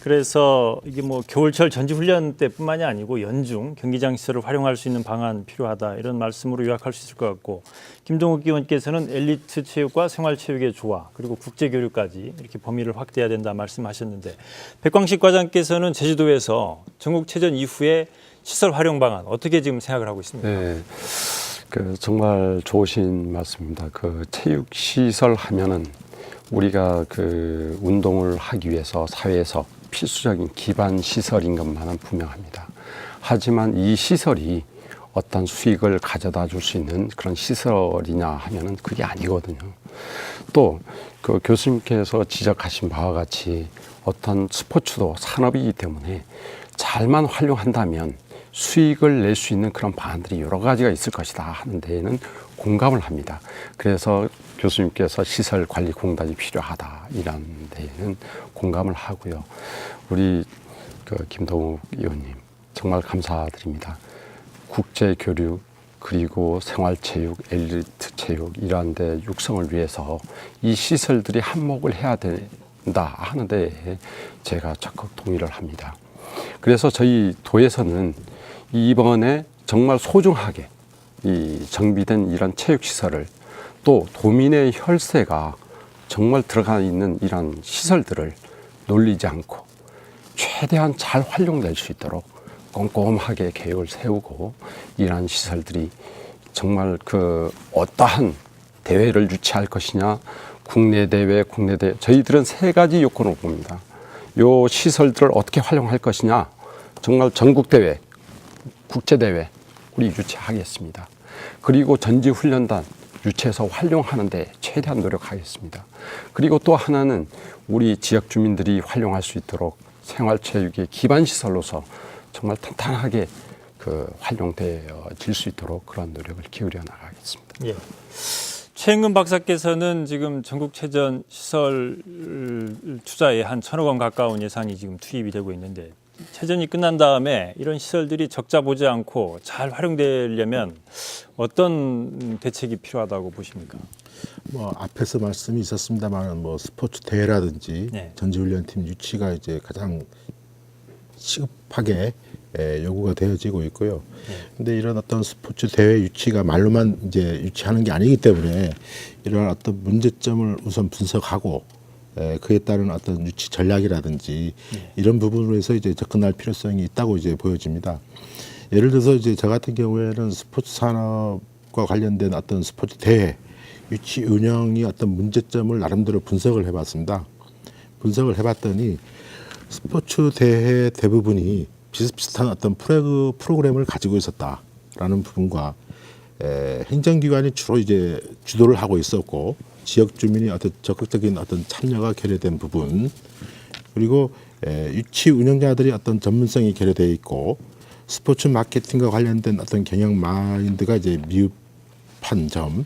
그래서 이게 뭐 겨울철 전지훈련 때뿐만이 아니고 연중 경기장 시설을 활용할 수 있는 방안 필요하다 이런 말씀으로 요약할 수 있을 것 같고 김동욱 의원께서는 엘리트 체육과 생활체육의 조화 그리고 국제교류까지 이렇게 범위를 확대해야 된다 말씀하셨는데 백광식 과장께서는 제주도에서 전국체전 이후에 시설 활용 방안 어떻게 지금 생각을 하고 있습니까?
네, 그 정말 좋으신 말씀입니다. 그 체육 시설 하면은 우리가 그 운동을 하기 위해서 사회에서 필수적인 기반 시설인 것만은 분명합니다. 하지만 이 시설이 어떤 수익을 가져다 줄 수 있는 그런 시설이냐 하면은 그게 아니거든요. 또 그 교수님께서 지적하신 바와 같이 어떤 스포츠도 산업이기 때문에 잘만 활용한다면 수익을 낼 수 있는 그런 방안들이 여러 가지가 있을 것이다 하는 데에는 공감을 합니다. 그래서 교수님께서 시설관리공단이 필요하다 이런 데에는 공감을 하고요. 우리 그 김동욱 의원님 정말 감사드립니다. 국제교류 그리고 생활체육, 엘리트 체육 이러한 데 육성을 위해서 이 시설들이 한몫을 해야 된다 하는 데에 제가 적극 동의를 합니다. 그래서 저희 도에서는 이번에 정말 소중하게 이 정비된 이런 체육시설을 또 도민의 혈세가 정말 들어가 있는 이런 시설들을 놀리지 않고 최대한 잘 활용될 수 있도록 꼼꼼하게 계획을 세우고 이러한 시설들이 정말 그 어떠한 대회를 유치할 것이냐 국내 대회 저희들은 세 가지 요건을 봅니다. 요 시설들을 어떻게 활용할 것이냐 정말 전국대회 국제대회 우리 유치하겠습니다. 그리고 전지훈련단 유치해서 활용하는 데 최대한 노력하겠습니다. 그리고 또 하나는 우리 지역 주민들이 활용할 수 있도록 생활체육의 기반시설로서 정말 탄탄하게 그 활용되어질 수 있도록 그런 노력을 기울여 나가겠습니다.
예. 최은근 박사께서는 지금 전국체전 시설 투자에 한 1,000억 원 가까운 예산이 지금 투입이 되고 있는데 체전이 끝난 다음에 이런 시설들이 적자 보지 않고 잘 활용되려면 어떤 대책이 필요하다고 보십니까?
뭐 앞에서 말씀이 있었습니다만 뭐 스포츠 대회라든지
네.
전지훈련팀 유치가 이제 가장 시급하게 요구가 되어지고 있고요. 근데 이런 어떤 스포츠 대회 유치가 말로만 이제 유치하는 게 아니기 때문에 이런 어떤 문제점을 우선 분석하고 그에 따른 어떤 유치 전략이라든지 이런 부분으로 해서 이제 접근할 필요성이 있다고 이제 보여집니다. 예를 들어서 이제 저 같은 경우에는 스포츠 산업과 관련된 어떤 스포츠 대회 유치 운영이 어떤 문제점을 나름대로 분석을 해봤습니다. 분석을 해봤더니 스포츠 대회 대부분이 비슷비슷한 어떤 프로그램을 가지고 있었다라는 부분과 행정기관이 주로 이제 주도를 하고 있었고 지역 주민이 어떤 적극적인 어떤 참여가 결여된 부분 그리고 유치 운영자들이 어떤 전문성이 결여되어 있고 스포츠 마케팅과 관련된 어떤 경영 마인드가 이제 미흡한 점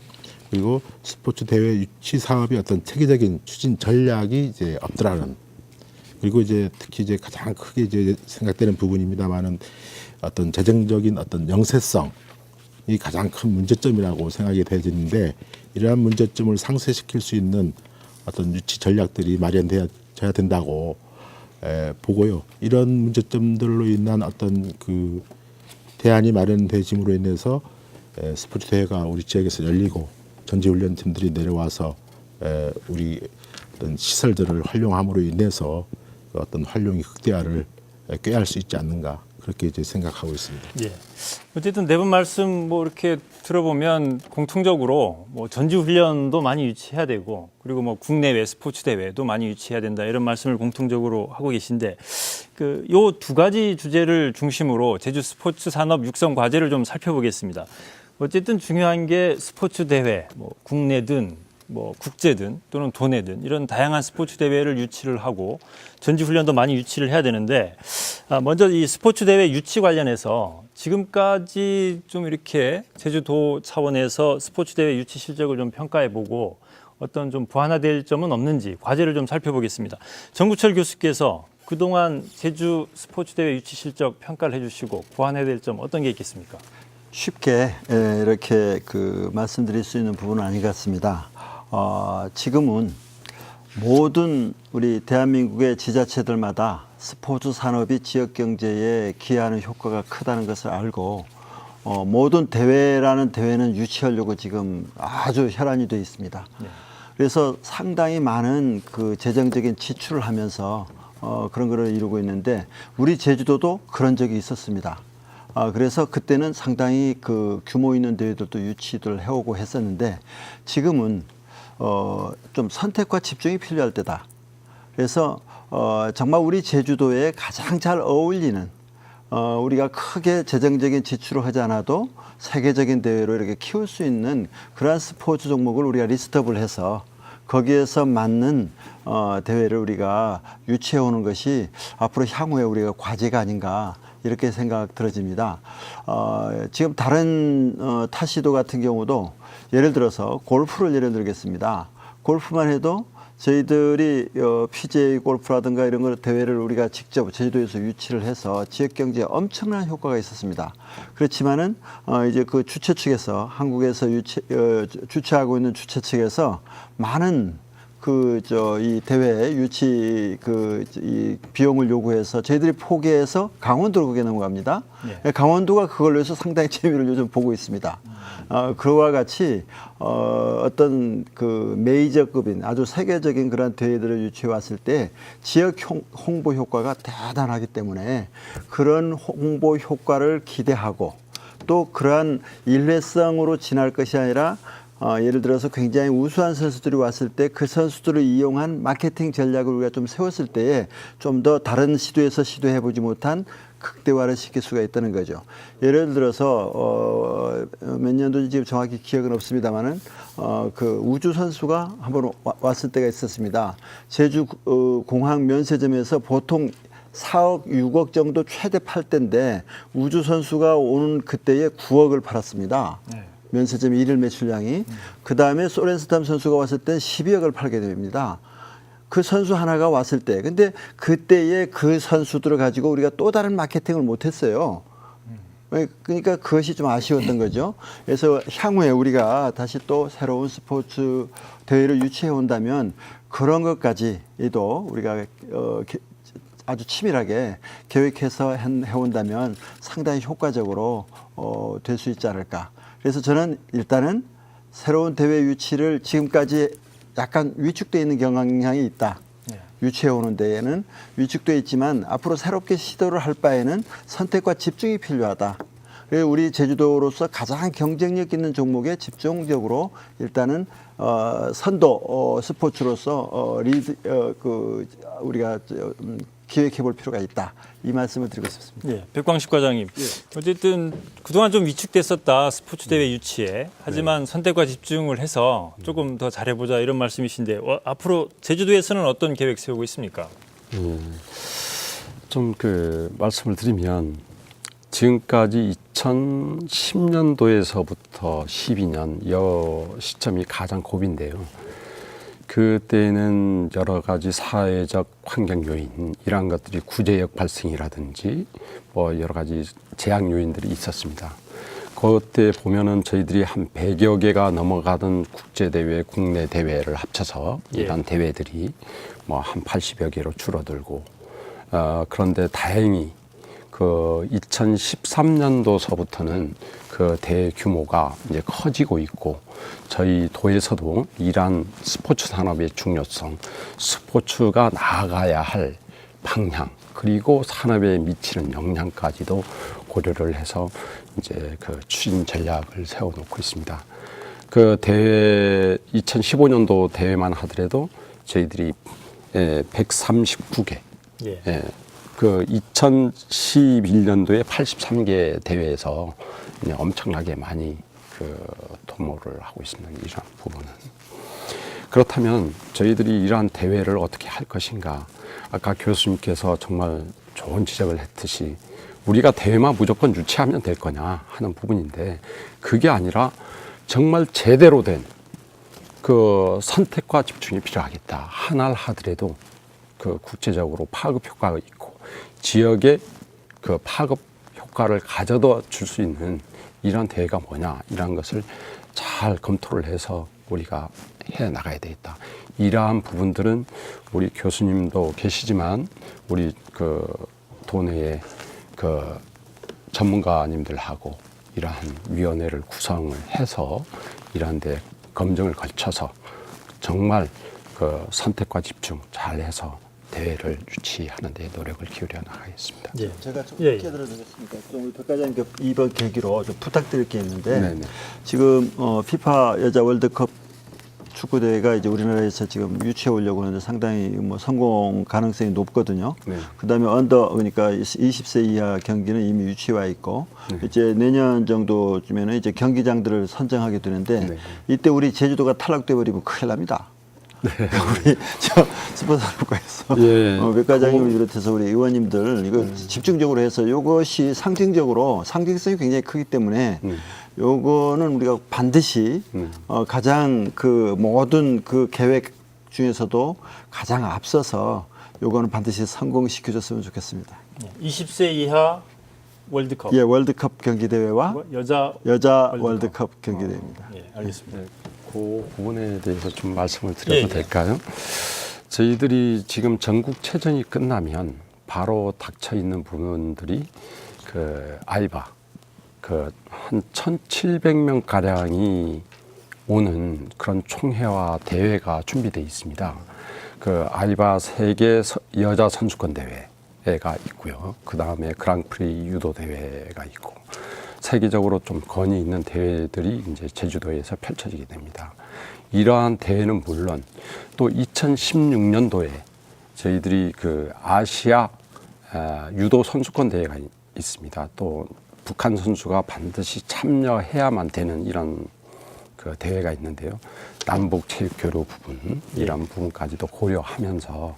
그리고 스포츠 대회 유치 사업이 어떤 체계적인 추진 전략이 이제 없더라는 그리고 이제 특히 이제 가장 크게 이제 생각되는 부분입니다만은 어떤 재정적인 어떤 영세성이 가장 큰 문제점이라고 생각이 되어지는데 이러한 문제점을 상쇄시킬 수 있는 어떤 유치 전략들이 마련되어야 된다고 보고요. 이런 문제점들로 인한 어떤 그 대안이 마련되짐으로 인해서 스포츠 대회가 우리 지역에서 열리고 전지훈련팀들이 내려와서 우리 어떤 시설들을 활용함으로 인해서 어떤 활용의 극대화를 꾀할 수 있지 않는가 그렇게 이제 생각하고 있습니다.
예. 어쨌든 네 분 말씀 뭐 이렇게 들어보면 공통적으로 뭐 전지 훈련도 많이 유치해야 되고 그리고 뭐 국내외 스포츠 대회도 많이 유치해야 된다 이런 말씀을 공통적으로 하고 계신데 그 요 두 가지 주제를 중심으로 제주 스포츠 산업 육성 과제를 좀 살펴보겠습니다. 어쨌든 중요한 게 스포츠 대회 뭐 국내든 뭐 국제든 또는 도내든 이런 다양한 스포츠 대회를 유치를 하고 전지 훈련도 많이 유치를 해야 되는데 먼저 이 스포츠 대회 유치 관련해서 지금까지 좀 이렇게 제주도 차원에서 스포츠 대회 유치 실적을 좀 평가해 보고 어떤 좀 보완화될 점은 없는지 과제를 좀 살펴보겠습니다. 정구철 교수께서 그동안 제주 스포츠 대회 유치 실적 평가를 해주시고 보완해야 될 점 어떤 게 있겠습니까?
쉽게 이렇게 말씀드릴 수 있는 부분은 아닌 것 같습니다. 지금은 모든 우리 대한민국의 지자체들마다 스포츠 산업이 지역 경제에 기여하는 효과가 크다는 것을 알고 모든 대회라는 대회는 유치하려고 지금 아주 혈안이 되어 있습니다.
네.
그래서 상당히 많은 그 재정적인 지출을 하면서 그런 거를 이루고 있는데 우리 제주도도 그런 적이 있었습니다. 그래서 그때는 상당히 그 규모 있는 대회들도 유치를 해오고 했었는데 지금은 좀 선택과 집중이 필요할 때다. 그래서 정말 우리 제주도에 가장 잘 어울리는 우리가 크게 재정적인 지출을 하지 않아도 세계적인 대회로 이렇게 키울 수 있는 그러한 스포츠 종목을 우리가 리스트업을 해서 거기에서 맞는 대회를 우리가 유치해 오는 것이 앞으로 향후에 우리가 과제가 아닌가 이렇게 생각 들어집니다. 지금 다른 타시도 같은 경우도 예를 들어서 골프를 예를 들겠습니다. 골프만 해도 저희들이 PGA 골프라든가 이런 걸 대회를 우리가 직접 제주도에서 유치를 해서 지역 경제에 엄청난 효과가 있었습니다. 그렇지만은 이제 그 주최 측에서 한국에서 주최하고 있는 주최 측에서 많은 이 대회 유치 이 비용을 요구해서 저희들이 포기해서 강원도로 그게 넘어갑니다. 네. 강원도가 그걸로 해서 상당히 재미를 요즘 보고 있습니다. 그와 같이 어떤 그 메이저급인 아주 세계적인 그런 대회들을 유치해 왔을 때 지역 홍보 효과가 대단하기 때문에 그런 홍보 효과를 기대하고 또 그러한 일회성으로 지날 것이 아니라 예를 들어서 굉장히 우수한 선수들이 왔을 때 그 선수들을 이용한 마케팅 전략을 우리가 좀 세웠을 때에 좀 더 다른 시도에서 시도해보지 못한 극대화를 시킬 수가 있다는 거죠. 예를 들어서 몇 년도인지 지금 정확히 기억은 없습니다만은 그 우주 선수가 한번 왔을 때가 있었습니다. 제주 공항 면세점에서 보통 4억, 6억 정도 최대 팔 때인데 우주 선수가 오는 그때에 9억을 팔았습니다. 네. 면세점 일일 매출량이. 그 다음에 소렌스탐 선수가 왔을 때 12억을 팔게 됩니다. 그 선수 하나가 왔을 때. 근데 그때에 그 선수들을 가지고 우리가 또 다른 마케팅을 못했어요. 그러니까 그것이 좀 아쉬웠던 거죠. 그래서 향후에 우리가 다시 또 새로운 스포츠 대회를 유치해 온다면 그런 것까지도 우리가 아주 치밀하게 계획해서 해온다면 상당히 효과적으로 될 수 있지 않을까. 그래서 저는 일단은 새로운 대회 유치를 지금까지 약간 위축되어 있는 경향이 있다. 유치해 오는 데에는 위축되어 있지만 앞으로 새롭게 시도를 할 바에는 선택과 집중이 필요하다. 그래서 우리 제주도로서 가장 경쟁력 있는 종목에 집중적으로 일단은 선도 스포츠로서 리드 우리가 기획해 볼 필요가 있다. 이 말씀을 드리고 싶습니다.
예, 백광식 과장님. 어쨌든 그동안 좀 위축됐었다 스포츠 대회 유치에. 하지만 선택과 집중을 해서 조금 더 잘해보자 이런 말씀이신데 앞으로 제주도에서는 어떤 계획 세우고 있습니까?
좀 말씀을 드리면 지금까지 2010년도에서부터 12년 여 시점이 가장 고비인데요. 그때는 여러 가지 사회적 환경 요인 이런 것들이 구제역 발생이라든지 뭐 여러 가지 제약 요인들이 있었습니다. 그때 보면은 저희들이 한 100여 개가 넘어가던 국제 대회, 국내 대회를 합쳐서 이런 대회들이 뭐 한 80여 개로 줄어들고 그런데 다행히 그 2013년도서부터는 그 대회 규모가 이제 커지고 있고 저희 도에서도 이러한 스포츠 산업의 중요성, 스포츠가 나아가야 할 방향 그리고 산업에 미치는 영향까지도 고려를 해서 이제 그 추진 전략을 세워놓고 있습니다. 그 대회 2015년도 대회만 하더라도 저희들이 139개. 그 2011년도에 83개 대회에서 엄청나게 많이 도모를 하고 있습니다. 이러한 부분은. 그렇다면 저희들이 이러한 대회를 어떻게 할 것인가. 아까 교수님께서 정말 좋은 지적을 했듯이 우리가 대회만 무조건 유치하면 될 거냐 하는 부분인데 그게 아니라 정말 제대로 된 그 선택과 집중이 필요하겠다. 하나를 하더라도 그 국제적으로 파급 효과가 있고 지역에 그 파급 효과를 가져다 줄 수 있는 이런 대회가 뭐냐 이런 것을 잘 검토를 해서 우리가 해 나가야 되겠다. 이러한 부분들은 우리 교수님도 계시지만 우리 그 도내의 그 전문가님들하고 이러한 위원회를 구성을 해서 이러한 데 검증을 거쳐서 정말 그 선택과 집중 잘해서 대회를 유치하는 데 노력을 기울여 나가겠습니다.
예.
제가 좀 짧게 들어드리겠습니다. 우리 백 과장님 이번 계기로 좀 부탁드릴 게 있는데
네네.
지금 피파 여자 월드컵 축구 대회가 이제 우리나라에서 지금 유치해 오려고 하는데 상당히 뭐 성공 가능성이 높거든요.
네.
그다음에 그러니까 20세 이하 경기는 이미 유치와 있고 이제 내년 정도쯤에는 이제 경기장들을 선정하게 되는데
네.
이때 우리 제주도가 탈락돼 버리면 큰일 납니다. 우리 저 스포츠학과에서
예.
백 과장님을 비롯해서 우리 의원님들 이거 집중적으로 해서 이것이 상징성이 굉장히 크기 때문에 요거는 우리가 반드시 가장 그 모든 그 계획 중에서도 가장 앞서서 요거는 반드시 성공시켜줬으면 좋겠습니다.
20세 이하 월드컵.
예, 월드컵 경기 대회와
여자
월드컵 경기 대회입니다.
예, 알겠습니다.
그 부분에 대해서 좀 말씀을 드려도
예, 예.
될까요? 저희들이 지금 전국체전이 끝나면 바로 닥쳐 있는 부분들이 그 아이바 그 한 1,700명 가량이 오는 그런 총회와 대회가 준비되어 있습니다. 그 아이바 세계 여자 선수권 대회가 있고요. 그 다음에 그랑프리 유도 대회가 있고 세계적으로 좀 권위 있는 대회들이 이제 제주도에서 펼쳐지게 됩니다. 이러한 대회는 물론 또 2016년도에 저희들이 그 아시아 유도 선수권 대회가 있습니다. 또 북한 선수가 반드시 참여해야만 되는 이런 그 대회가 있는데요. 남북 체육 교류 부분 이런 부분까지도 고려하면서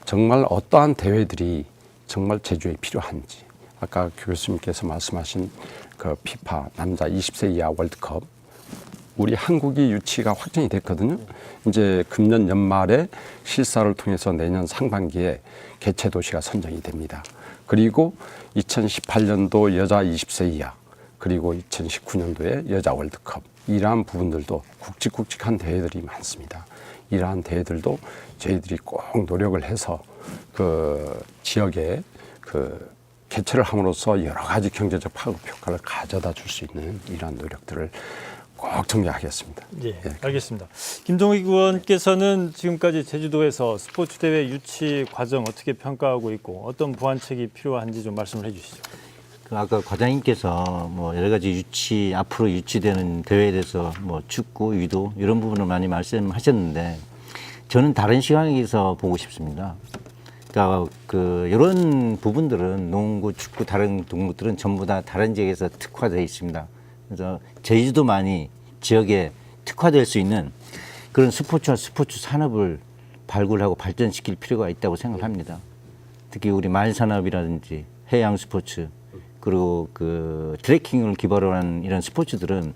정말 어떠한 대회들이 정말 제주에 필요한지 아까 교수님께서 말씀하신 그 피파 남자 20세 이하 월드컵 우리 한국이 유치가 확정이 됐거든요. 이제 금년 연말에 실사를 통해서 내년 상반기에 개최 도시가 선정이 됩니다. 그리고 2018년도 여자 20세 이하 그리고 2019년도에 여자 월드컵 이러한 부분들도 굵직굵직한 대회들이 많습니다. 이러한 대회들도 저희들이 꼭 노력을 해서 그 지역에 그 개최를 함으로써 여러 가지 경제적 파급 효과를 가져다 줄 수 있는 이러한 노력들을 꼭 정리하겠습니다.
예, 알겠습니다. 김동익 의원께서는 지금까지 제주도에서 스포츠 대회 유치 과정 어떻게 평가하고 있고 어떤 보완책이 필요한지 좀 말씀을 해주시죠.
그 아까 과장님께서 뭐 여러 가지 앞으로 유치되는 대회에 대해서 뭐 축구, 유도 이런 부분을 많이 말씀하셨는데 저는 다른 시각에서 보고 싶습니다. 그러니까 그 이런 부분들은 농구, 축구, 다른 동물들은 전부 다 다른 지역에서 특화되어 있습니다. 그래서 제주도만이 지역에 특화될 수 있는 그런 스포츠와 스포츠 산업을 발굴하고 발전시킬 필요가 있다고 생각합니다. 특히 우리 마을 산업이라든지 해양 스포츠 그리고 그 트레킹을 기반으로 한 이런 스포츠들은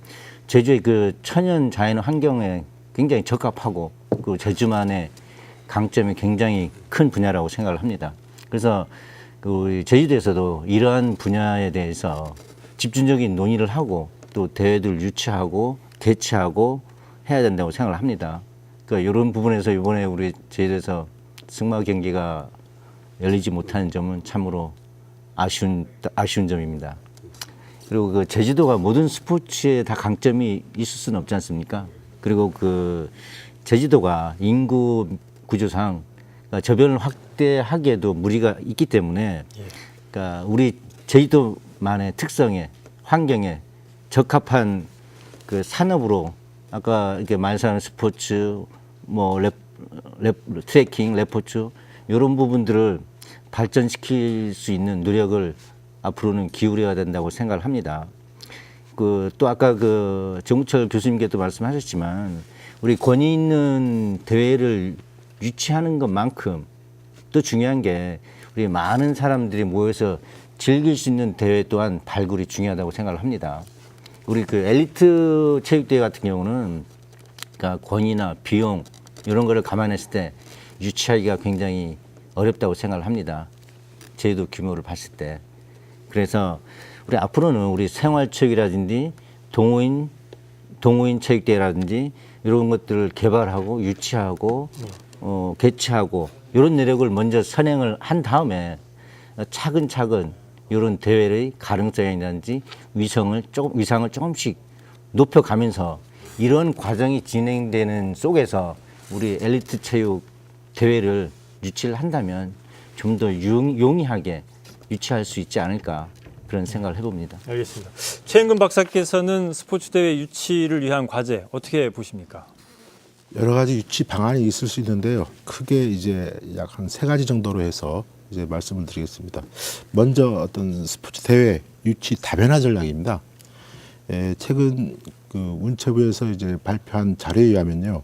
제주의 그 천연 자연 환경에 굉장히 적합하고 그 제주만의 강점이 굉장히 큰 분야라고 생각을 합니다. 그래서 그 우리 제주도에서도 이러한 분야에 대해서 집중적인 논의를 하고 또 대회들 유치하고 개최하고 해야 된다고 생각을 합니다. 그러니까 이런 부분에서 이번에 우리 제주도에서 승마 경기가 열리지 못하는 점은 참으로 아쉬운 점입니다. 그리고 그 제주도가 모든 스포츠에 다 강점이 있을 수는 없지 않습니까? 그리고 그 제주도가 인구 구조상 저변을 확대하기에도 무리가 있기 때문에 그러니까 우리 제주도만의 특성에 환경에 적합한 그 산업으로 아까 이렇게 말씀하는 스포츠 뭐 트레킹, 레포츠 이런 부분들을 발전시킬 수 있는 노력을 앞으로는 기울여야 된다고 생각을 합니다. 그 또 아까 그 정우철 교수님께도 말씀하셨지만 우리 권위 있는 대회를 유치하는 것만큼 또 중요한 게 우리 많은 사람들이 모여서 즐길 수 있는 대회 또한 발굴이 중요하다고 생각을 합니다. 우리 그 엘리트 체육대회 같은 경우는 그러니까 권위나 비용 이런 거를 감안했을 때 유치하기가 굉장히 어렵다고 생각을 합니다. 제주도 규모를 봤을 때. 그래서 우리 앞으로는 우리 생활체육이라든지 동호인 체육대회라든지 이런 것들을 개발하고 유치하고 개최하고 이런 노력을 먼저 선행을 한 다음에 차근차근 이런 대회의 가능성이라든지 위상을 조금씩 높여가면서 이런 과정이 진행되는 속에서 우리 엘리트 체육 대회를 유치를 한다면 좀 더 용이하게 유치할 수 있지 않을까 그런 생각을 해봅니다.
알겠습니다. 최은근 박사께서는 스포츠 대회 유치를 위한 과제 어떻게 보십니까?
여러 가지 유치 방안이 있을 수 있는데요. 크게 이제 약 한 3가지 정도로 해서 이제 말씀을 드리겠습니다. 먼저 어떤 스포츠 대회 유치 다변화 전략입니다. 최근 그 문체부에서 이제 발표한 자료에 의하면요,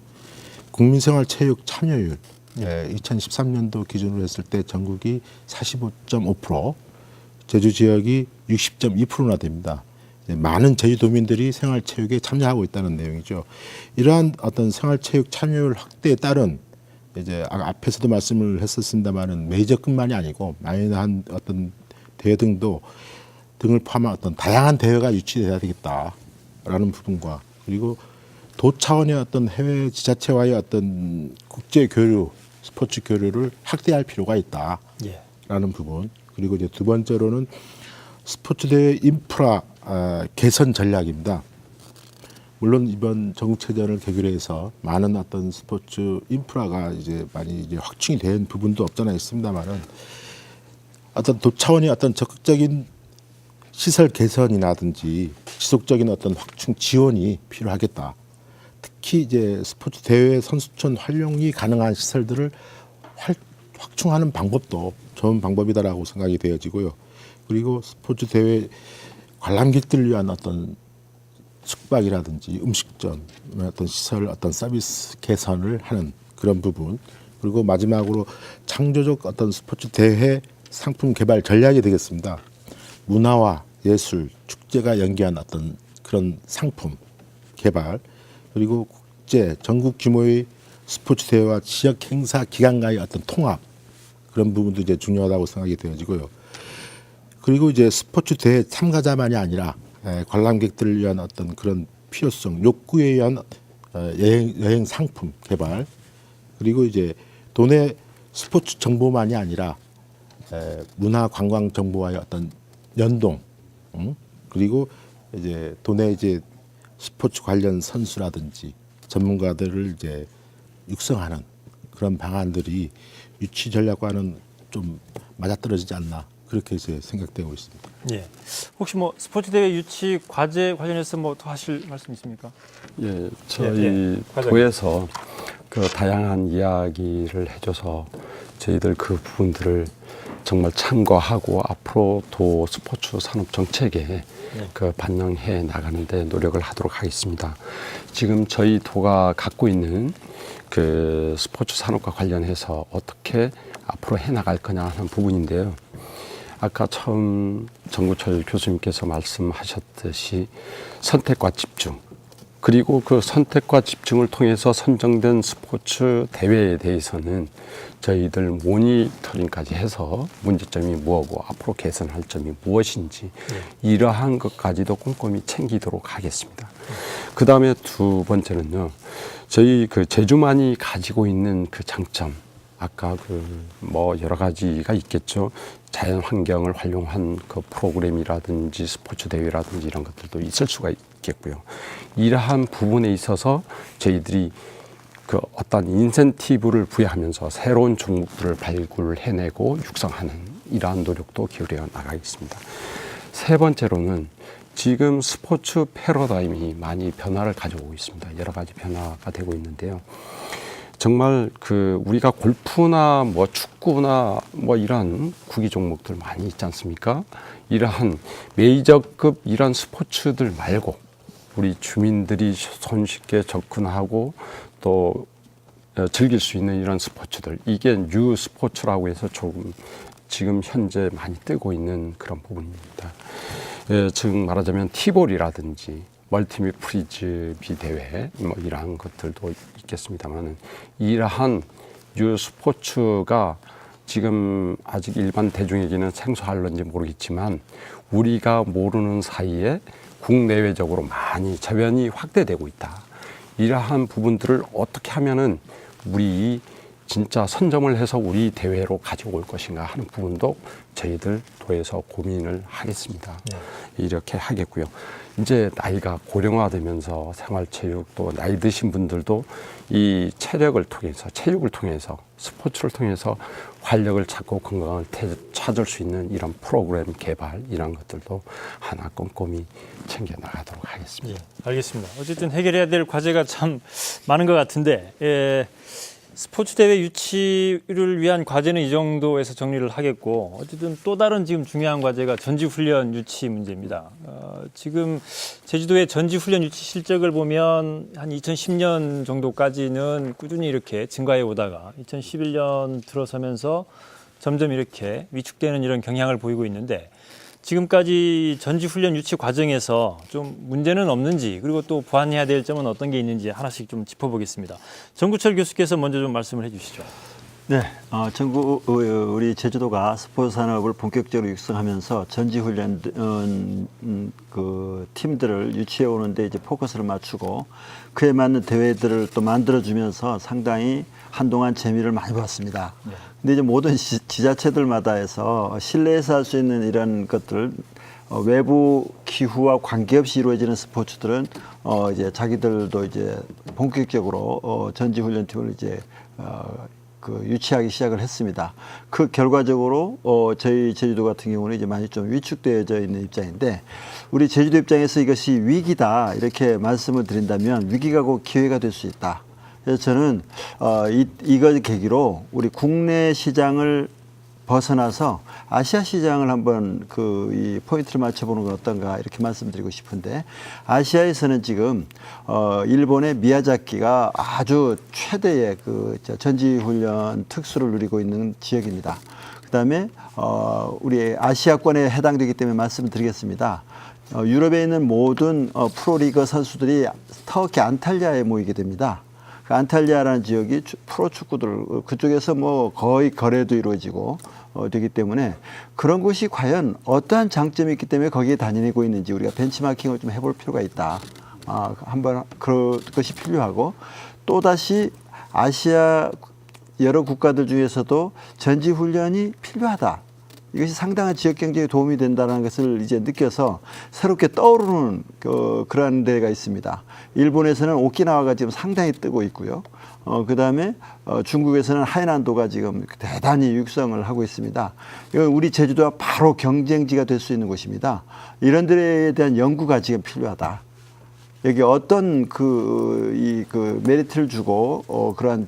국민생활체육 참여율 2013년도 기준으로 했을 때 전국이 45.5%, 제주 지역이 60.2%나 됩니다. 많은 제주도민들이 생활체육에 참여하고 있다는 내용이죠. 이러한 어떤 생활체육 참여율 확대에 따른 이제 앞에서도 말씀을 했었습니다만은 메이저급만이 아니고 마이너한 어떤 대회 등을 포함한 어떤 다양한 대회가 유치돼야 되겠다라는 부분과 그리고 도 차원의 어떤 해외 지자체와의 어떤 국제 교류, 스포츠 교류를 확대할 필요가 있다라는 부분. 그리고 이제 두 번째로는 스포츠 대회 인프라 개선 전략입니다. 물론 이번 전국체전을 계기로 해서 많은 어떤 스포츠 인프라가 이제 많이 이제 확충이 된 부분도 없잖아 있습니다만은 어떤 도 차원의 어떤 적극적인 시설 개선이라든지 지속적인 어떤 확충 지원이 필요하겠다. 특히 이제 스포츠 대회 선수촌 활용이 가능한 시설들을 확충하는 방법도 좋은 방법이다라고 생각이 되어지고요. 그리고 스포츠 대회 관람객들을 위한 어떤 숙박이라든지 음식점, 어떤 시설, 어떤 서비스 개선을 하는 그런 부분. 그리고 마지막으로 창조적 어떤 스포츠 대회 상품 개발 전략이 되겠습니다. 문화와 예술, 축제가 연계한 어떤 그런 상품 개발. 그리고 국제, 전국 규모의 스포츠 대회와 지역 행사 기관과의 어떤 통합 그런 부분도 이제 중요하다고 생각이 되어지고요. 그리고 이제 스포츠 대회 참가자만이 아니라 관람객들을 위한 어떤 그런 필요성, 욕구에 의한 여행 상품 개발 그리고 이제 도내 스포츠 정보만이 아니라 문화 관광 정보와의 어떤 연동, 그리고 이제 도내 이제 스포츠 관련 선수라든지 전문가들을 이제 육성하는 그런 방안들이 유치 전략과는 좀 맞아떨어지지 않나 그렇게 이제 생각되고 있습니다.
예. 혹시 뭐 스포츠 대회 유치 과제 관련해서 뭐 더 하실 말씀 있습니까?
예, 저희
과장님.
도에서 그 다양한 이야기를 해줘서 저희들 그 부분들을 정말 참고하고 앞으로 도 스포츠 산업 정책에 그 반영해 나가는데 노력을 하도록 하겠습니다. 지금 저희 도가 갖고 있는 그 스포츠 산업과 관련해서 어떻게 앞으로 해 나갈 거냐 하는 부분인데요. 아까 처음 정구철 교수님께서 말씀하셨듯이 선택과 집중, 그리고 그 선택과 집중을 통해서 선정된 스포츠 대회에 대해서는 저희들 모니터링까지 해서 문제점이 뭐고 앞으로 개선할 점이 무엇인지 이러한 것까지도 꼼꼼히 챙기도록 하겠습니다. 그 다음에 두 번째는요, 저희 그 제주만이 가지고 있는 그 장점, 아까 그 뭐 여러 가지가 있겠죠. 자연 환경을 활용한 그 프로그램이라든지 스포츠 대회라든지 이런 것들도 있을 수가 있겠고요. 이러한 부분에 있어서 저희들이 그 어떤 인센티브를 부여하면서 새로운 종목들을 발굴해내고 육성하는 이러한 노력도 기울여 나가겠습니다. 세 번째로는 지금 스포츠 패러다임이 많이 변화를 가져오고 있습니다. 여러 가지 변화가 되고 있는데요. 정말 그 우리가 골프나 뭐 축구나 뭐 이런 구기 종목들 많이 있지 않습니까? 이러한 메이저급 이런 스포츠들 말고 우리 주민들이 손쉽게 접근하고 또 즐길 수 있는 이런 스포츠들, 이게 뉴 스포츠라고 해서 조금 지금 현재 많이 뜨고 있는 그런 부분입니다. 즉 말하자면 티볼이라든지 멀티미 프리즈비 대회 뭐 이러한 것들도 있겠습니다만은 이러한 뉴 스포츠가 지금 아직 일반 대중에게는 생소할런지 모르겠지만 우리가 모르는 사이에 국내외적으로 많이 저변이 확대되고 있다. 이러한 부분들을 어떻게 하면은 우리 진짜 선점을 해서 우리 대회로 가지고 올 것인가 하는 부분도 저희들 도에서 고민을 하겠습니다. 이렇게 하겠고요. 이제 나이가 고령화되면서 생활체육도 나이 드신 분들도 이 체력을 통해서, 체육을 통해서, 스포츠를 통해서 활력을 찾고 건강을 찾을 수 있는 이런 프로그램 개발, 이런 것들도 하나 꼼꼼히 챙겨 나가도록 하겠습니다.
예, 알겠습니다. 어쨌든 해결해야 될 과제가 참 많은 것 같은데, 스포츠 대회 유치를 위한 과제는 이 정도에서 정리를 하겠고, 어쨌든 또 다른 지금 중요한 과제가 전지훈련 유치 문제입니다. 지금 제주도의 전지훈련 유치 실적을 보면 한 2010년 정도까지는 꾸준히 이렇게 증가해 오다가 2011년 들어서면서 점점 이렇게 위축되는 이런 경향을 보이고 있는데, 지금까지 전지훈련 유치 과정에서 좀 문제는 없는지, 그리고 또 보완해야 될 점은 어떤 게 있는지 하나씩 좀 짚어보겠습니다. 정구철 교수께서 먼저 좀 말씀을 해주시죠.
네, 우리 제주도가 스포츠 산업을 본격적으로 육성하면서 전지훈련 그 팀들을 유치해 오는데 이제 포커스를 맞추고 그에 맞는 대회들을 또 만들어주면서 상당히 한동안 재미를 많이 봤습니다. 근데 이제 모든 지자체들마다 해서 실내에서 할 수 있는 이런 것들, 외부 기후와 관계없이 이루어지는 스포츠들은 이제 자기들도 이제 본격적으로 전지훈련팀을 이제 그 유치하기 시작을 했습니다. 그 결과적으로 저희 제주도 같은 경우는 이제 많이 좀 위축되어져 있는 입장인데, 우리 제주도 입장에서 이것이 위기다 이렇게 말씀을 드린다면 위기가 곧 기회가 될 수 있다. 그래서 저는 이걸 계기로 우리 국내 시장을 벗어나서 아시아 시장을 한번 이 포인트를 맞춰보는 건 어떤가 이렇게 말씀드리고 싶은데, 아시아에서는 지금 일본의 미야자키가 아주 최대의 그 전지훈련 특수를 누리고 있는 지역입니다. 그다음에 우리 아시아권에 해당되기 때문에 말씀드리겠습니다. 유럽에 있는 모든 프로리그 선수들이 터키 안탈리아에 모이게 됩니다. 그 안탈리아라는 지역이 프로 축구들 그쪽에서 뭐 거의 거래도 이루어지고 되기 때문에 그런 곳이 과연 어떠한 장점이 있기 때문에 거기에 다니고 있는지 우리가 벤치마킹을 좀 해볼 필요가 있다. 한번 그것이 필요하고, 또다시 아시아 여러 국가들 중에서도 전지훈련이 필요하다. 이것이 상당한 지역 경제에 도움이 된다는 것을 이제 느껴서 새롭게 떠오르는 그러한 데가 있습니다. 일본에서는 오키나와가 지금 상당히 뜨고 있고요. 그다음에 중국에서는 하이난도가 지금 대단히 육성을 하고 있습니다. 이건 우리 제주도와 바로 경쟁지가 될 수 있는 곳입니다. 이런 데에 대한 연구가 지금 필요하다. 여기 어떤 메리트를 주고 그러한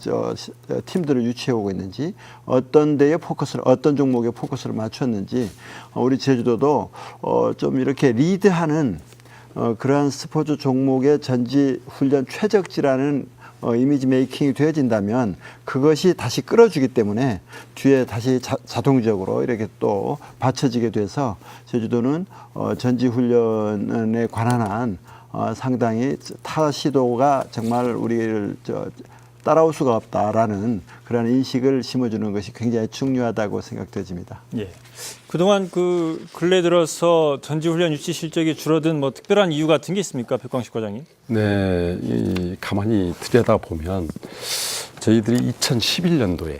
팀들을 유치해 오고 있는지, 어떤 데에 어떤 종목에 포커스를 맞췄는지, 우리 제주도도 좀 이렇게 리드하는 그러한 스포츠 종목의 전지 훈련 최적지라는 이미지 메이킹이 되어진다면 그것이 다시 끌어주기 때문에 뒤에 다시 자동적으로 이렇게 또 받쳐지게 돼서 제주도는 전지 훈련에 관한 한 상당히 타 시도가 정말 우리를 따라올 수가 없다라는 그런 인식을 심어주는 것이 굉장히 중요하다고 생각되집니다.
예. 그동안 근래 들어서 전지훈련 유치 실적이 줄어든 뭐 특별한 이유 같은 게 있습니까, 백광식 과장님?
네, 가만히 들여다보면 저희들이 2011년도에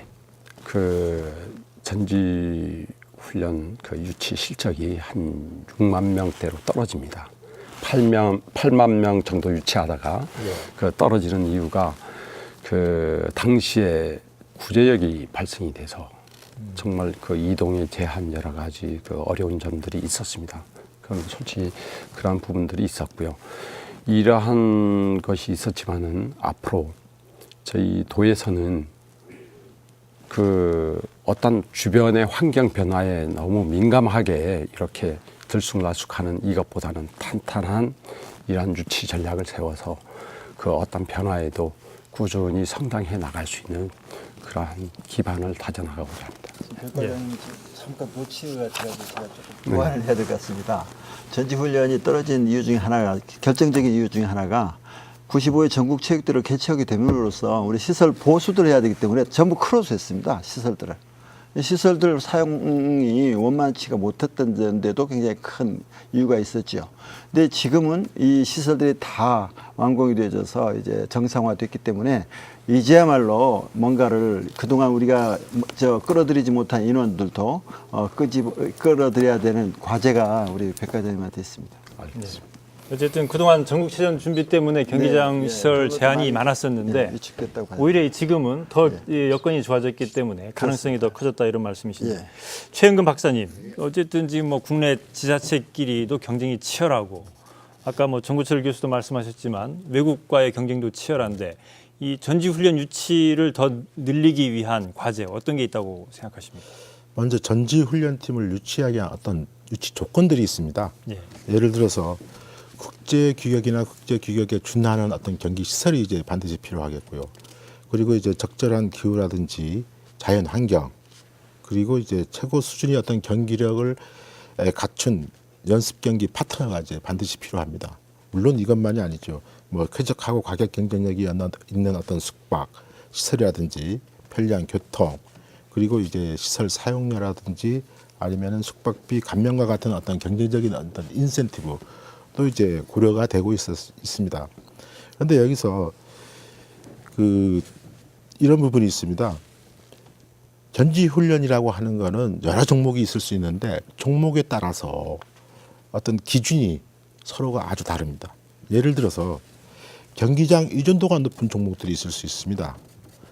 그 전지훈련 그 유치 실적이 한 6만 명대로 떨어집니다. 8만 명 정도 유치하다가 그 떨어지는 이유가 그 당시에 구제역이 발생이 돼서 정말 그 이동에 제한 여러 가지 그 어려운 점들이 있었습니다. 그건 솔직히 그러한 부분들이 있었고요. 이러한 것이 있었지만은 앞으로 저희 도에서는 그 어떤 주변의 환경 변화에 너무 민감하게 이렇게 들쑥날쑥하는 이것보다는 탄탄한 이러한 유치 전략을 세워서 그 어떤 변화에도 꾸준히 성장해 나갈 수 있는 그러한 기반을 다져나가고자 합니다.
백과장님 잠깐 놓치가 돼가지고 제가 조금 보완을 해야 될 것 같습니다. 전지훈련이 떨어진 이유 중에 하나가, 결정적인 이유 중에 하나가 95회 전국 체육대회를 개최하게 됨으로써 우리 시설 보수를 해야 되기 때문에 전부 크로스했습니다. 시설들을. 시설들 사용이 원만치가 못했던 데도 굉장히 큰 이유가 있었죠. 근데 지금은 이 시설들이 다 완공이 되어져서 이제 정상화됐기 때문에 이제야말로 뭔가를 그동안 우리가 끌어들이지 못한 인원들도 끌어들여야 되는 과제가 우리 백 과장님한테 있습니다.
알겠습니다.
어쨌든 그동안 전국체전 준비 때문에 경기장 시설 제한이 많았었는데
위축됐다고 봐요.
오히려 지금은 더 여건이 좋아졌기 때문에 가능성이 더 커졌다 이런 말씀이시네요.
예.
최은근 박사님, 어쨌든 지금 뭐 국내 지자체끼리도 경쟁이 치열하고 아까 뭐 정구철 교수도 말씀하셨지만 외국과의 경쟁도 치열한데 이 전지훈련 유치를 더 늘리기 위한 과제 어떤 게 있다고 생각하십니까?
먼저 전지훈련팀을 유치하기 위한 어떤 유치 조건들이 있습니다.
예.
예를 들어서 국제 규격이나 국제 규격에 준하는 어떤 경기 시설이 이제 반드시 필요하겠고요. 그리고 이제 적절한 기후라든지 자연 환경, 그리고 이제 최고 수준의 어떤 경기력을 갖춘 연습 경기 파트너가 이제 반드시 필요합니다. 물론 이것만이 아니죠. 뭐 쾌적하고 가격 경쟁력이 있는 어떤 숙박 시설이라든지 편리한 교통, 그리고 이제 시설 사용료라든지 아니면은 숙박비 감면과 같은 어떤 경제적인 어떤 인센티브 또 이제 고려가 되고 있습니다. 그런데 여기서 이런 부분이 있습니다. 전지훈련이라고 하는 거는 여러 종목이 있을 수 있는데 종목에 따라서 어떤 기준이 서로가 아주 다릅니다. 예를 들어서 경기장 의존도가 높은 종목들이 있을 수 있습니다.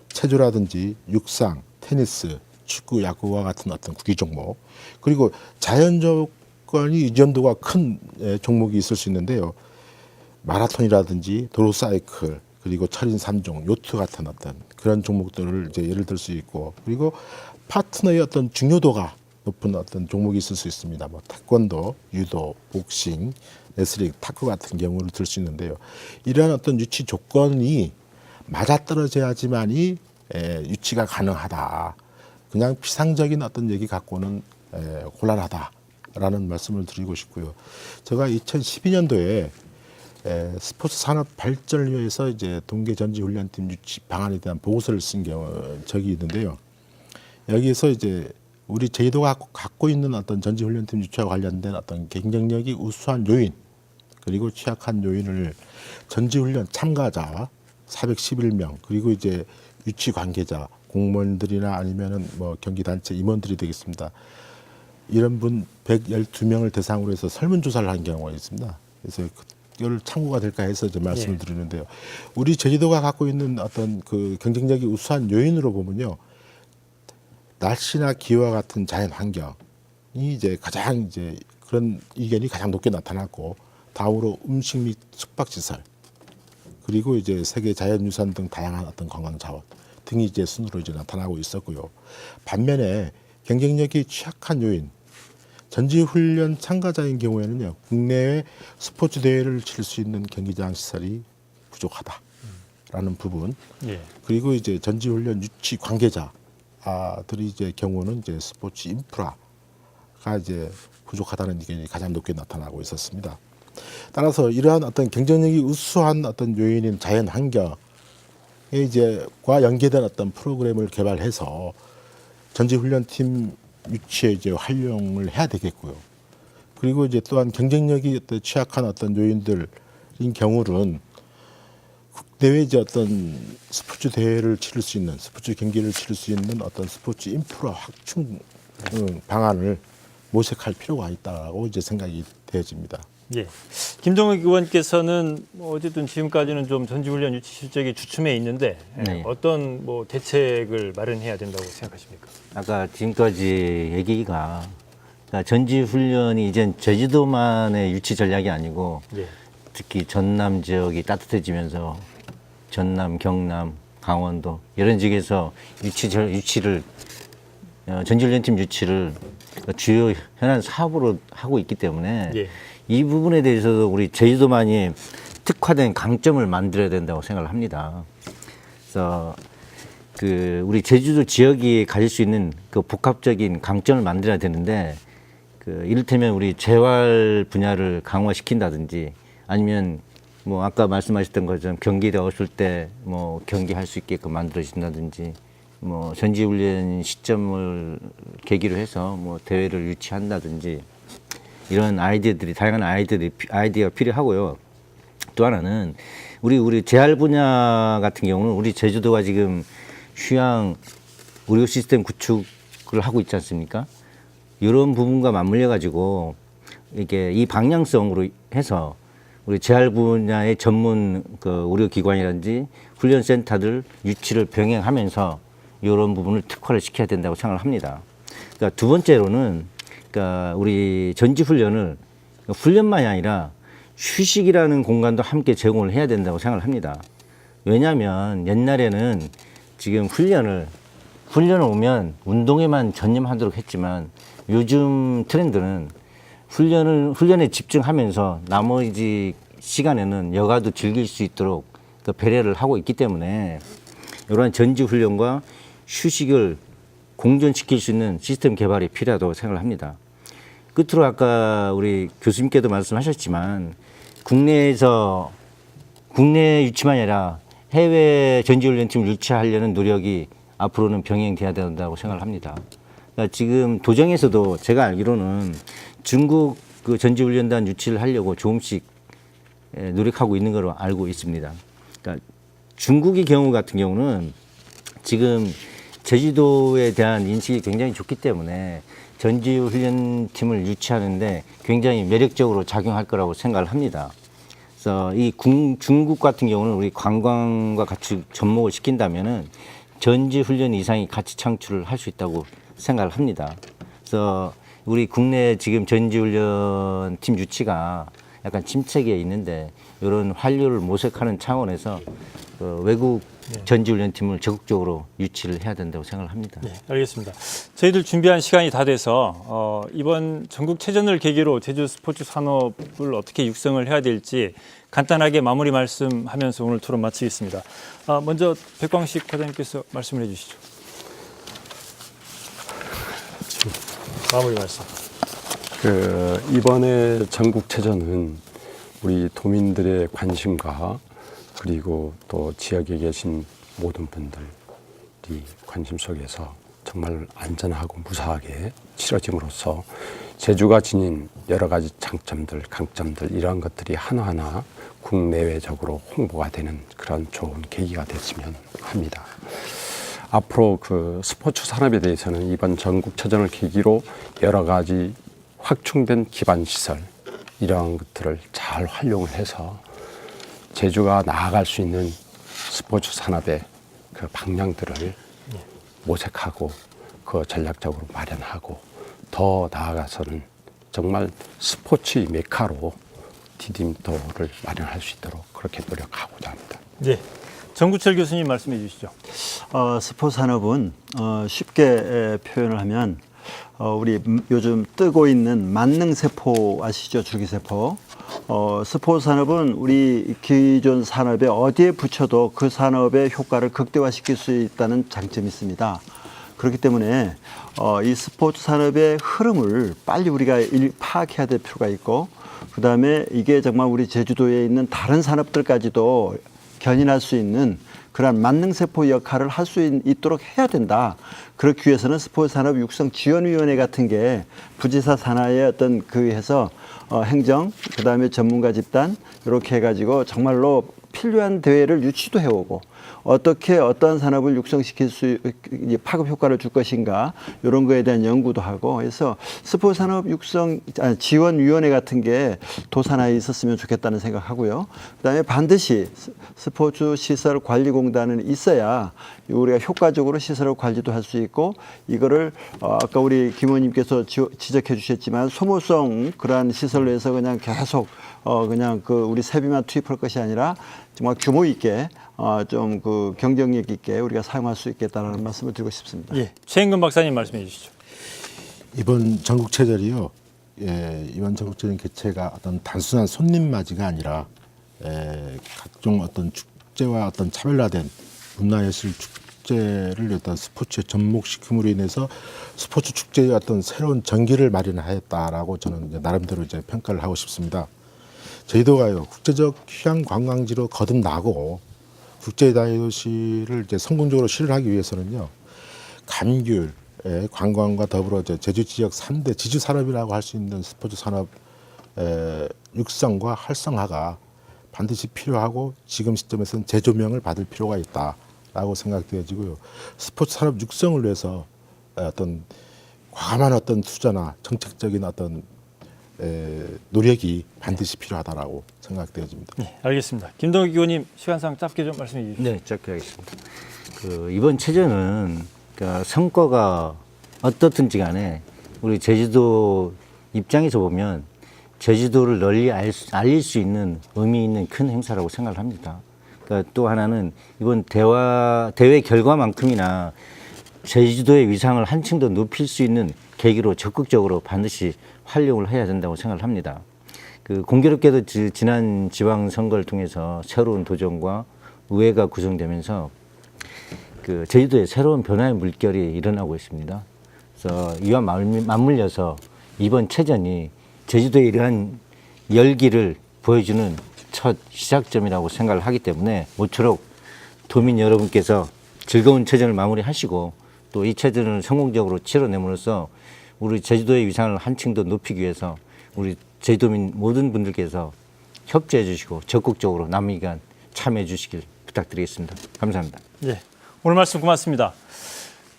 체조라든지 육상, 테니스, 축구, 야구와 같은 어떤 구기 종목, 그리고 자연적 의존도가 큰 종목이 있을 수 있는데요. 마라톤이라든지 도로 사이클, 그리고 철인 3종, 요트 같은 어떤 그런 종목들을 이제 예를 들 수 있고, 그리고 파트너의 어떤 중요도가 높은 어떤 종목이 있을 수 있습니다. 뭐 태권도, 유도, 복싱, 레슬링, 탁구 같은 경우를 들 수 있는데요. 이러한 어떤 유치 조건이 맞아떨어져야지만이 유치가 가능하다. 그냥 피상적인 어떤 얘기 갖고는 곤란하다라는 말씀을 드리고 싶고요. 제가 2012년도에 스포츠 산업 발전을 위해서 이제 동계 전지훈련팀 유치 방안에 대한 보고서를 쓴 적이 있는데요. 여기에서 이제 우리 제주도가 갖고 있는 어떤 전지훈련팀 유치와 관련된 어떤 경쟁력이 우수한 요인, 그리고 취약한 요인을 전지훈련 참가자 411명, 그리고 이제 유치 관계자, 공무원들이나 아니면은 뭐 경기단체 임원들이 되겠습니다. 이런 분 112명을 대상으로 해서 설문조사를 한 경우가 있습니다. 그래서 그걸 참고가 될까 해서 좀 말씀을 드리는데요. 우리 제주도가 갖고 있는 어떤 그 경쟁력이 우수한 요인으로 보면요. 날씨나 기후와 같은 자연 환경이 이제 가장 이제 그런 의견이 가장 높게 나타났고, 다음으로 음식 및 숙박시설, 그리고 이제 세계 자연유산 등 다양한 어떤 관광자원 등이 이제 순으로 이제 나타나고 있었고요. 반면에 경쟁력이 취약한 요인, 전지훈련 참가자인 경우에는요, 국내외 스포츠 대회를 칠 수 있는 경기장 시설이 부족하다라는 부분, 그리고 이제 전지훈련 유치 관계자들이 이제 경우는 이제 스포츠 인프라가 이제 부족하다는 의견이 가장 높게 나타나고 있었습니다. 따라서 이러한 어떤 경쟁력이 우수한 어떤 요인인 자연 환경에 이제과 연계된 어떤 프로그램을 개발해서 전지훈련팀 유치에 이제 활용을 해야 되겠고요. 그리고 이제 또한 경쟁력이 어떤 취약한 어떤 요인들인 경우는 국내외 이제 어떤 스포츠 대회를 치를 수 있는, 스포츠 경기를 치를 수 있는 어떤 스포츠 인프라 확충 방안을 모색할 필요가 있다고 이제 생각이 되어집니다.
예. 김동욱 의원께서는 뭐 어쨌든 지금까지는 좀 전지훈련 유치 실적이 주춤해 있는데
네.
어떤 뭐 대책을 마련해야 된다고 생각하십니까?
아까 지금까지 얘기가 그러니까 전지훈련이 이젠 제주도만의 유치 전략이 아니고
예.
특히 전남 지역이 따뜻해지면서 전남, 경남, 강원도 이런 지역에서 유치를 전지훈련팀 유치를 주요 현안 사업으로 하고 있기 때문에
예.
이 부분에 대해서도 우리 제주도만이 특화된 강점을 만들어야 된다고 생각을 합니다. 그래서 그 우리 제주도 지역이 가질 수 있는 그 복합적인 강점을 만들어야 되는데 그 이를테면 우리 재활 분야를 강화시킨다든지 아니면 뭐 아까 말씀하셨던 것처럼 경기대 없을 때 뭐 경기할 수 있게끔 만들어진다든지 뭐 전지훈련 시점을 계기로 해서 뭐 대회를 유치한다든지 이런 아이디어들이 다양한 아이디어가 필요하고요. 또 하나는 우리 재활 분야 같은 경우는 우리 제주도가 지금 휴양 의료 시스템 구축을 하고 있지 않습니까? 이런 부분과 맞물려 가지고 이게 이 방향성으로 해서 우리 재활 분야의 전문 그 의료기관이라든지 훈련센터들 유치를 병행하면서 이런 부분을 특화를 시켜야 된다고 생각을 합니다. 그러니까 두 번째로는 그러니까 우리 전지훈련을 훈련만이 아니라 휴식이라는 공간도 함께 제공을 해야 된다고 생각을 합니다. 왜냐하면 옛날에는 지금 훈련을 오면 운동에만 전념하도록 했지만 요즘 트렌드는 훈련에 집중하면서 나머지 시간에는 여가도 즐길 수 있도록 그 배려를 하고 있기 때문에 이러한 전지훈련과 휴식을 공존시킬 수 있는 시스템 개발이 필요하다고 생각을 합니다. 끝으로 아까 우리 교수님께도 말씀하셨지만 국내 유치만이 아니라 해외 전지훈련팀을 유치하려는 노력이 앞으로는 병행돼야 된다고 생각을 합니다. 그러니까 지금 도정에서도 제가 알기로는 중국 그 전지훈련단 유치를 하려고 조금씩 노력하고 있는 걸로 알고 있습니다. 그러니까 중국의 경우 같은 경우는 지금 제주도에 대한 인식이 굉장히 좋기 때문에 전지훈련팀을 유치하는데 굉장히 매력적으로 작용할 거라고 생각을 합니다. 그래서 이 중국 같은 경우는 우리 관광과 같이 접목을 시킨다면은 전지훈련 이상의 가치 창출을 할 수 있다고 생각을 합니다. 그래서 우리 국내 지금 전지훈련팀 유치가 약간 침체기에 있는데 이런 환류를 모색하는 차원에서 그 외국 전지훈련팀을 적극적으로 유치를 해야 된다고 생각을 합니다.
네, 알겠습니다. 저희들 준비한 시간이 다 돼서 이번 전국체전을 계기로 제주 스포츠 산업을 어떻게 육성을 해야 될지 간단하게 마무리 말씀하면서 오늘 토론 마치겠습니다. 먼저 백광식 과장님께서 말씀을 해주시죠. 마무리 말씀.
이번에 전국체전은 우리 도민들의 관심과 그리고 또 지역에 계신 모든 분들이 관심 속에서 정말 안전하고 무사하게 치러짐으로써 제주가 지닌 여러 가지 장점들, 강점들 이러한 것들이 하나하나 국내외적으로 홍보가 되는 그런 좋은 계기가 됐으면 합니다. 앞으로 그 스포츠 산업에 대해서는 이번 전국체전을 계기로 여러 가지 확충된 기반 시설 이런 것들을 잘 활용을 해서 제주가 나아갈 수 있는 스포츠 산업의 그 방향들을 모색하고 그 전략적으로 마련하고 더 나아가서는 정말 스포츠의 메카로 디딤돌을 마련할 수 있도록 그렇게 노력하고자 합니다.
네. 정구철 교수님 말씀해 주시죠.
스포츠 산업은 쉽게 표현을 하면 우리 요즘 뜨고 있는 만능세포 아시죠? 줄기세포. 스포츠 산업은 우리 기존 산업에 어디에 붙여도 그 산업의 효과를 극대화시킬 수 있다는 장점이 있습니다. 그렇기 때문에 이 스포츠 산업의 흐름을 빨리 우리가 파악해야 될 필요가 있고, 그다음에 이게 정말 우리 제주도에 있는 다른 산업들까지도 견인할 수 있는 그런 만능세포 역할을 할 수 있도록 해야 된다. 그렇기 위해서는 스포츠 산업 육성 지원위원회 같은 게 부지사 산하의 어떤 해서 행정, 그다음에 전문가 집단 이렇게 해가지고 정말로 필요한 대회를 유치도 해오고, 어떻게 어떤 산업을 육성시킬 수 파급 효과를 줄 것인가 이런 거에 대한 연구도 하고 해서 스포츠 산업 육성 지원위원회 같은 게 도산하에 있었으면 좋겠다는 생각하고요. 그다음에 반드시 스포츠 시설 관리공단은 있어야 우리가 효과적으로 시설을 관리도 할 수 있고, 이거를 아까 우리 김 의원님께서 지적해 주셨지만 소모성 그러한 시설로 해서 그냥 계속 그냥 우리 세비만 투입할 것이 아니라 정말 규모 있게 좀 경쟁력 있게 우리가 사용할 수 있겠다는 말씀을 드리고 싶습니다.
예. 최인근 박사님 말씀해 주시죠.
이번 전국체전이요. 이번 전국체전 개최가 어떤 단순한 손님 맞이가 아니라 각종 어떤 축제와 어떤 차별화된 문화예술 축제를 어떤 스포츠에 접목시킴으로 인해서 스포츠 축제의 어떤 새로운 전기를 마련하였다라고 저는 이제 나름대로 이제 평가를 하고 싶습니다. 제주도가요 국제적 휴양 관광지로 거듭나고 국제 다도시를 이제 성공적으로 실현하기 위해서는요 감귤 관광과 더불어 이제 제주 지역 3대 지주 산업이라고 할 수 있는 스포츠 산업 육성과 활성화가 반드시 필요하고 지금 시점에서는 재조명을 받을 필요가 있다라고 생각되어지고요. 스포츠 산업 육성을 위해서 어떤 과감한 어떤 투자나 정책적인 어떤 노력이 반드시 필요하다라고 생각되어집니다.
네, 알겠습니다. 김동욱 의원님 시간상 짧게 좀 말씀해 주시죠.
네, 짧게 하겠습니다. 이번 체전은 그러니까 성과가 어떻든지 간에 우리 제주도 입장에서 보면 제주도를 널리 알릴 수 있는 의미 있는 큰 행사라고 생각을 합니다. 그러니까 또 하나는 이번 대회 결과만큼이나 제주도의 위상을 한층 더 높일 수 있는 계기로 적극적으로 반드시 활용을 해야 된다고 생각을 합니다. 공교롭게도 지난 지방선거를 통해서 새로운 도전과 의회가 구성되면서 제주도에 새로운 변화의 물결이 일어나고 있습니다. 그래서 이와 맞물려서 이번 체전이 제주도의 이러한 열기를 보여주는 첫 시작점이라고 생각을 하기 때문에 모쪼록 도민 여러분께서 즐거운 체전을 마무리하시고 또 이 체전을 성공적으로 치러냄으로써 우리 제주도의 위상을 한층 더 높이기 위해서 우리 제주도민 모든 분들께서 협조해 주시고 적극적으로 남이간 참여해 주시길 부탁드리겠습니다. 감사합니다.
예, 오늘 말씀 고맙습니다.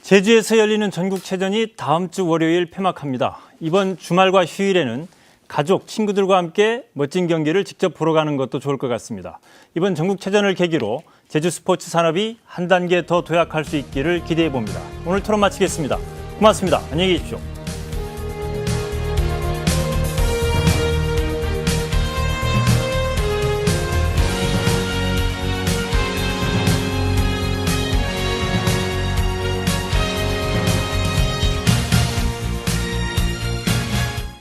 제주에서 열리는 전국체전이 다음 주 월요일 폐막합니다. 이번 주말과 휴일에는 가족, 친구들과 함께 멋진 경기를 직접 보러 가는 것도 좋을 것 같습니다. 이번 전국체전을 계기로 제주 스포츠 산업이 한 단계 더 도약할 수 있기를 기대해 봅니다. 오늘 토론 마치겠습니다. 고맙습니다. 안녕히 계십시오.